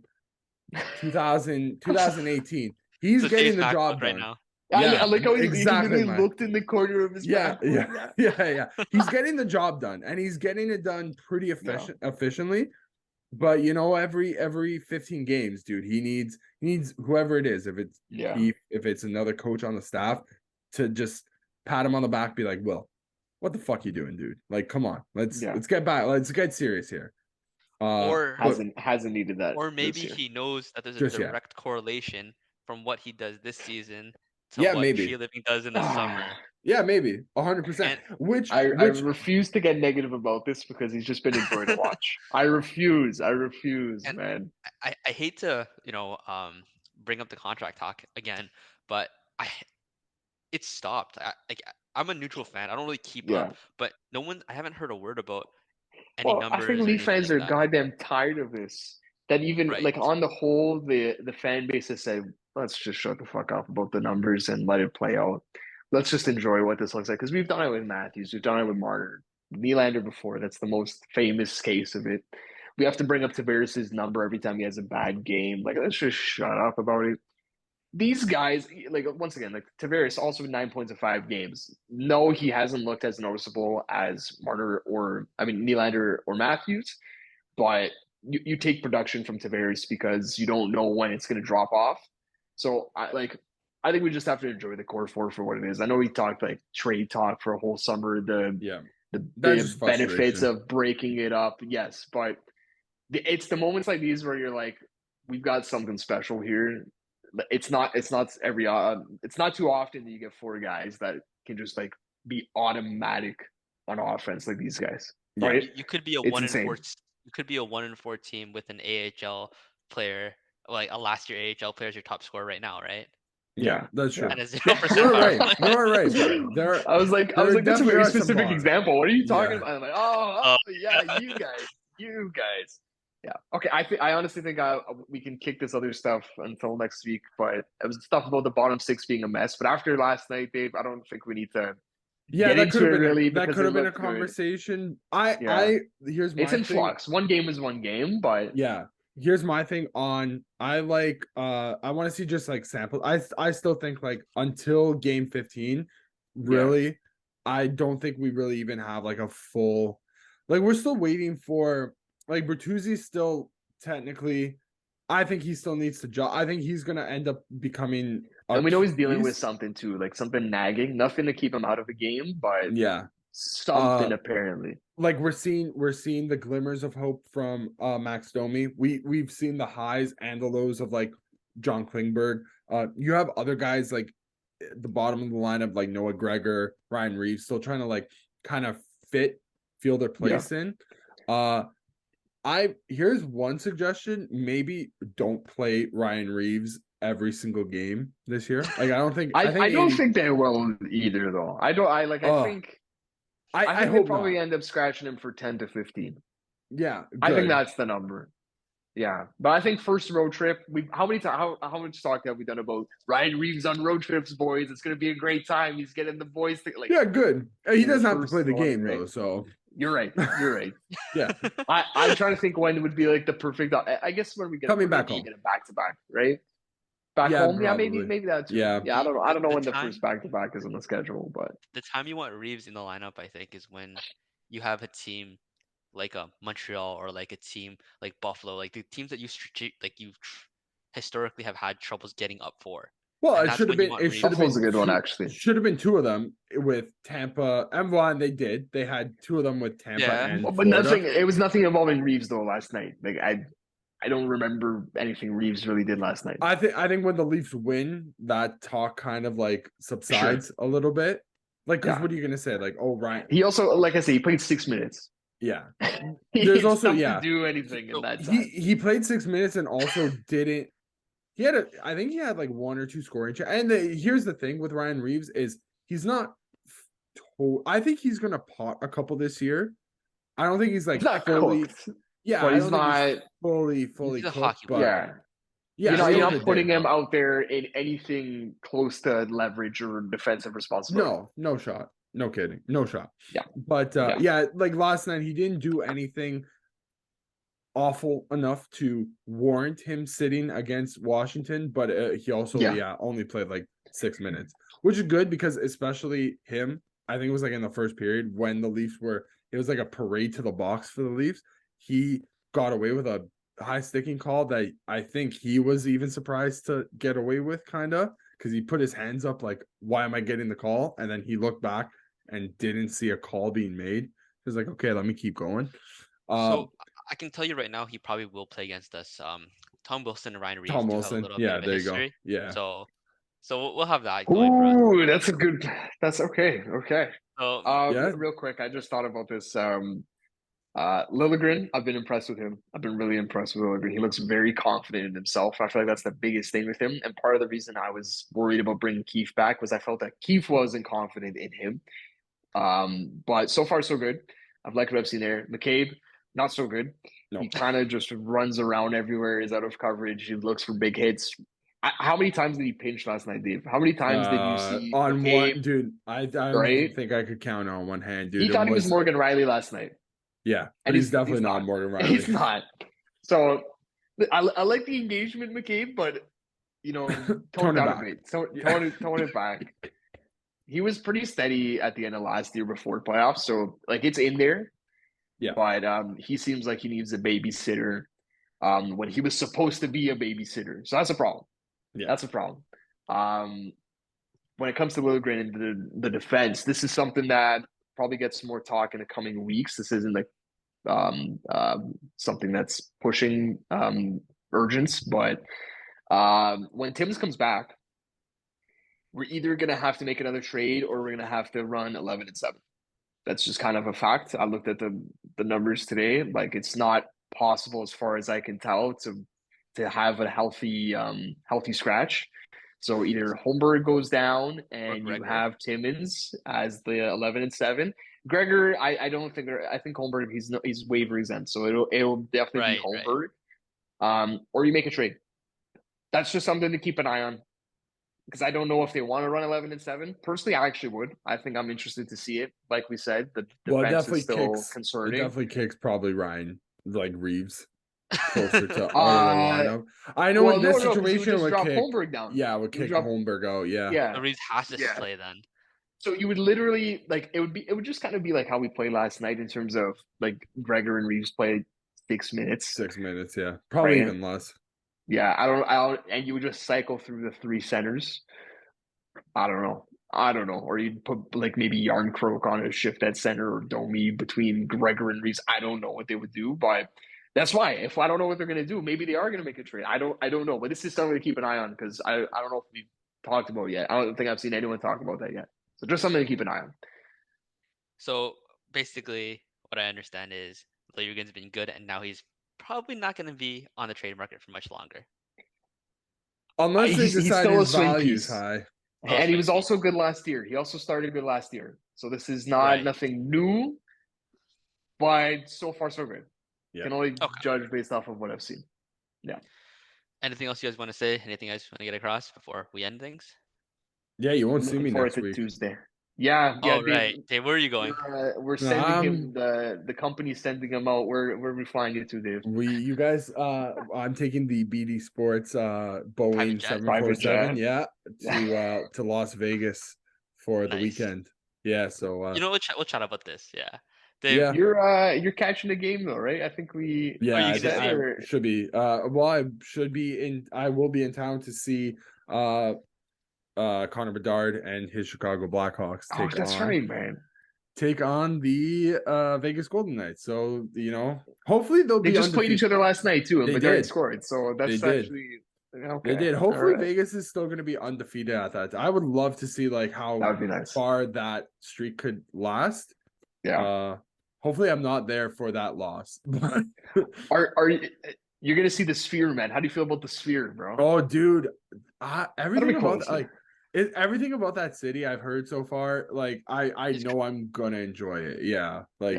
2018. He's getting the job done. Right now. Yeah, I like how he exactly, literally looked in the corner of his mouth. Yeah. He's getting the job done, and he's getting it done pretty efficiently. But you know, every 15 games, dude, he needs whoever it is, if it's if it's another coach on the staff, to just pat him on the back, be like, Will, what the fuck you doing, dude? Like, come on, let's get back, let's get serious here. Or hasn't needed that. Or maybe he knows that there's a direct correlation from what he does this season to what cheerleading does in the summer. Yeah, maybe 100%. Which I refuse to get negative about this because he's just been a joy to watch. I refuse, and man. I hate to bring up the contract talk again, but it stopped. I'm a neutral fan. I don't really keep up, but I haven't heard a word about any numbers. I think Leaf fans are goddamn tired of this. That even like on the whole, the fan base has said, let's just shut the fuck up about the numbers and let it play out. Let's just enjoy what this looks like. Because we've done it with Matthews, we've done it with Marner, Nylander before. That's the most famous case of it. We have to bring up Tavares' number every time he has a bad game. Like, let's just shut up about it. These guys, like once again, like Tavares also with 9 points in 5 games. No, he hasn't looked as noticeable as Marner Nylander or Matthews, but you take production from Tavares because you don't know when it's going to drop off. So I think we just have to enjoy the core four for what it is. I know we talked like trade talk for a whole summer, the benefits of breaking it up. Yes, but it's the moments like these where you're like, we've got something special here. It's not too often that you get 4 guys that can just like be automatic on offense like these guys. Right? You could be a 1-4. You could be a 1-4 team with an AHL player, like a last year AHL player is your top scorer right now, right? Yeah, that's true. And a 0% You're right. I was like, that's a very specific example. What are you talking about? I'm like, you guys. Yeah. Okay. I honestly think we can kick this other stuff until next week. But it was stuff about the bottom 6 being a mess. But after last night, Dave, I don't think we need to. That could have been a conversation. Here's my it's in flux. One game is one game, but here's my thing on. I want to see just like samples. I still think like until game 15, really, I don't think we really even have like a full. Like we're still waiting for. Like Bertuzzi's still technically, I think he still needs to job. I think he's gonna end up becoming. And we know he's dealing with something too, like something nagging. Nothing to keep him out of the game, but something apparently. Like we're seeing the glimmers of hope from Max Domi. We've seen the highs and the lows of like John Klingberg. You have other guys like the bottom of the lineup, like Noah Gregor, Ryan Reeves, still trying to like kind of feel their place in. Here's one suggestion. Maybe don't play Ryan Reeves every single game this year. Like I don't think they will either though. I think they'll probably end up scratching him for 10 to 15. Yeah. Good. I think that's the number. Yeah. But I think first road trip, how much talk have we done about Ryan Reeves on road trips, boys? It's gonna be a great time. He's getting the boys to, like, good. He doesn't have to play the game though, so You're right. Yeah. I'm trying to think when would be like the perfect. I guess when we get back home, get a back-to-back, right? Back home, probably. maybe that's yeah. I don't know when the first back-to-back is on the schedule, but the time you want Reeves in the lineup, I think, is when you have a team like Montreal or like a team like Buffalo, like the teams that you historically have had troubles getting up for. Well, And it that's should have when you been. want It Reeves. should have Buffalo's a been good one, two. actually. Should have been two of them with Tampa and one. They did. They had two of them with Tampa Yeah. and But Florida. nothing. It was nothing involving Reeves though last night. Like I don't remember anything Reeves really did last night. I think when the Leafs win, that talk kind of like subsides a little bit. Like, because Yeah. what are you gonna say? Like, oh, Ryan. He also, like I said, he played 6 minutes. Yeah. He There's has also tough yeah. to do anything in that time. He played 6 minutes and also didn't. He had I think he had like one or two scoring and here's the thing with Ryan Reeves is he's not. I think he's gonna pot a couple this year. I don't think he's like He's not fully. cooked. Yeah, but I he's don't think not he's fully He's a cooked. hockey But player. yeah, you're at not the putting day, him out there in anything close to leverage or defensive responsibility. No shot. No kidding. No shot. Yeah. But yeah, like last night he didn't do anything awful enough to warrant him sitting against Washington, but he also only played like 6 minutes, which is good because especially him, I think it was like in the first period when the Leafs it was like a parade to the box for the Leafs. He got away with a high sticking call that I think he was even surprised to get away with, kind of, because he put his hands up like, why am I getting the call? And then he looked back and didn't see a call being made. He was like, okay, let me keep going. So I can tell you right now, he probably will play against us. Tom Wilson and Ryan Reeves do have a little bit of a there history. you go. Yeah. So we'll have that going for us. Ooh, that's a good. That's okay. Okay. So real quick, I just thought about this. Liljegren, I've been impressed with him. I've been really impressed with Liljegren. He looks very confident in himself. I feel like that's the biggest thing with him. And part of the reason I was worried about bringing Keefe back was I felt that Keefe wasn't confident in him. But so far so good. I've liked what I've seen there. McCabe, not so good. No. He kind of just runs around everywhere. Is out of coverage. He looks for big hits. How many times did he pinch last night, Dave? How many times did you see on McCabe, one, dude? I right? think I could count on one hand, dude. He thought he was Morgan Riley last night. Yeah, but he's definitely not Morgan Riley. He's not. So I like the engagement, McCabe, but tone it down a bit. Tone it back. He was pretty steady at the end of last year before playoffs, so like it's in there. Yeah. But he seems like he needs a babysitter when he was supposed to be a babysitter. So that's a problem. Yeah. That's a problem. When it comes to Liljegren and the defense, this is something that probably gets more talk in the coming weeks. This isn't like something that's pushing urgence, but when Timms comes back, we're either going to have to make another trade or we're going to have to run 11-7. That's just kind of a fact. I looked at the numbers today. Like it's not possible, as far as I can tell, to have a healthy scratch. So either Holmberg goes down and you have Timmins as the 11-7. Gregor, I don't think. I think Holmberg he's waiver exempt, so it'll definitely be Holmberg. Right. Or you make a trade. That's just something to keep an eye on, because I don't know if they want to run 11-7. Personally, I actually would. I think I'm interested to see it. Like we said, the defense is still concerning. It definitely kicks probably Ryan like Reeves closer to out of the lineup. I know in this situation would kick Holmberg down. Yeah, would kick Holmberg out. Yeah. So Reeves has to play then. So you would literally like it would just kind of be like how we played last night in terms of like Gregor and Reeves played 6 minutes. 6 minutes, yeah. Probably even less. Yeah, I don't and you would just cycle through the 3 centers. I don't know. Or you'd put like maybe Yarncroke on a shift at center or Domi between Gregor and Reeves. I don't know what they would do, but that's why. If I don't know what they're gonna do, maybe they are gonna make a trade. I don't know. But this is something to keep an eye on, because I don't know if we've talked about it yet. I don't think I've seen anyone talk about that yet. So just something to keep an eye on. So basically what I understand is Liljegren's been good, and now he's probably not going to be on the trade market for much longer. Unless they decide his value is high. And he was also good last year. He also started good last year. So this is not nothing new, but so far so good. Yeah. Can only judge based off of what I've seen. Yeah. Anything else you guys want to say? Anything else you want to get across before we end things? Yeah, you won't see me next week. Tuesday. Yeah. Oh, right. Dave, where are you going? We're sending him the company's sending him out. Where are we flying you to, Dave? You guys, I'm taking the BD Sports Boeing 747, to Las Vegas for the weekend. Yeah, so we'll chat about this. Yeah. Dave, Yeah. You're catching the game though, right? I think we Yeah, you I, gonna think see- I should be. Well, I will be in town to see Connor Bedard and his Chicago Blackhawks Oh, that's right, man. take on the Vegas Golden Knights. So, hopefully they'll They be just played each undefeated. other last night too, and They Bedard did. scored. So that's They did. actually okay. They did. All Hopefully right. Vegas is still going to be undefeated at that. I would love to see like how That would be nice. far that streak could last. Yeah. Hopefully I'm not there for that loss. Are you're gonna see the Sphere, man? How do you feel about the Sphere, bro? Oh, dude, That'll everything be about cool. everything about that city I've heard so far. Like I know I'm gonna enjoy it. Yeah, like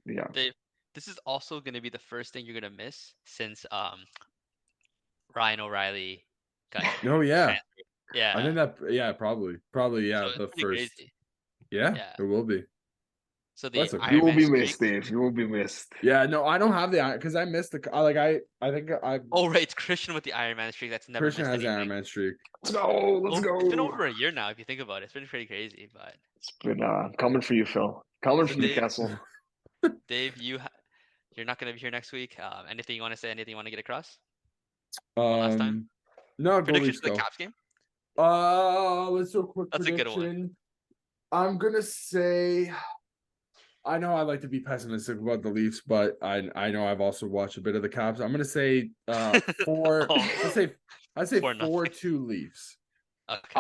yeah. Dave, this is also gonna be the first thing you're gonna miss since Ryan O'Reilly got no, yeah. transferred. Yeah. I think that probably yeah, So the it's pretty first. crazy. Yeah, Yeah. it will be. So That's the okay. You Iron will Man be streak. missed, Dave. You will be missed. Yeah, no, I don't have the because I missed I think I Oh right, it's Christian with the Iron Man streak. That's never Christian missed has the anything. Iron Man streak. Let's go. Let's go. It's been over a year now, if you think about it. It's been pretty crazy. But It's been coming for you, Phil. Coming So for you, Dave- Castle. Dave, you're not gonna be here next week. Anything you want to say? Anything you want to get across? last time? No, go Predictions Leafs for the go. Caps game? Let's do a quick That's a good prediction. one. I'm gonna say I know I like to be pessimistic about the Leafs, but I know I've also watched a bit of the Caps. I'm gonna say four. Oh. I say 4-0. 4-2 Leafs. Okay.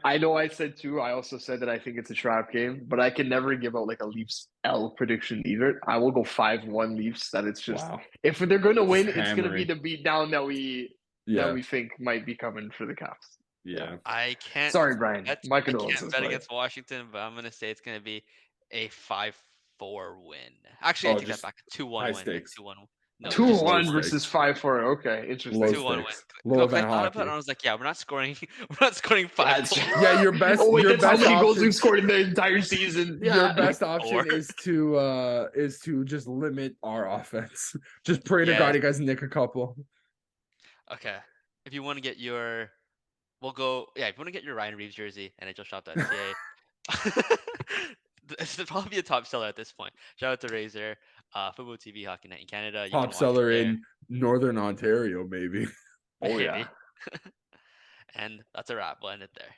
I know I said two. I also said that I think it's a trap game, but I can never give out like a Leafs L prediction either. I will go 5-1 Leafs. That it's just Wow. if they're going to win, Just it's going to be hammering. the beatdown that we Yeah. think might be coming for the Caps. Yeah. I can't. Sorry, Brian. My I condolences. can't bet buddy. against Washington, but I'm gonna say it's gonna be a 5-4 win. Actually, I take that just back. 2-1 high win. stakes. 2-1. No, Two just one low versus 5-4. Okay, interesting. Low 2-1 win. stakes. No, Low 'cause I event thought about it hockey. and I was like, yeah, we're not scoring. We're not scoring 5 That's- goals. Yeah, your best. Oh wait, your that's how best many goals option- we've scored in the entire season. Your Yeah. best option 4. is to just limit our offense. Just pray to Yeah. God you guys nick a couple. Okay. If you want to get your, we'll go. Yeah, if you want to get your Ryan Reeves jersey, NHLshop.ca. It's probably a top seller at this point. Shout out to Razor, Football TV Hockey Night in Canada. You can Top watch seller it there. in Northern Ontario, maybe. Oh, Maybe. yeah. And that's a wrap. We'll end it there.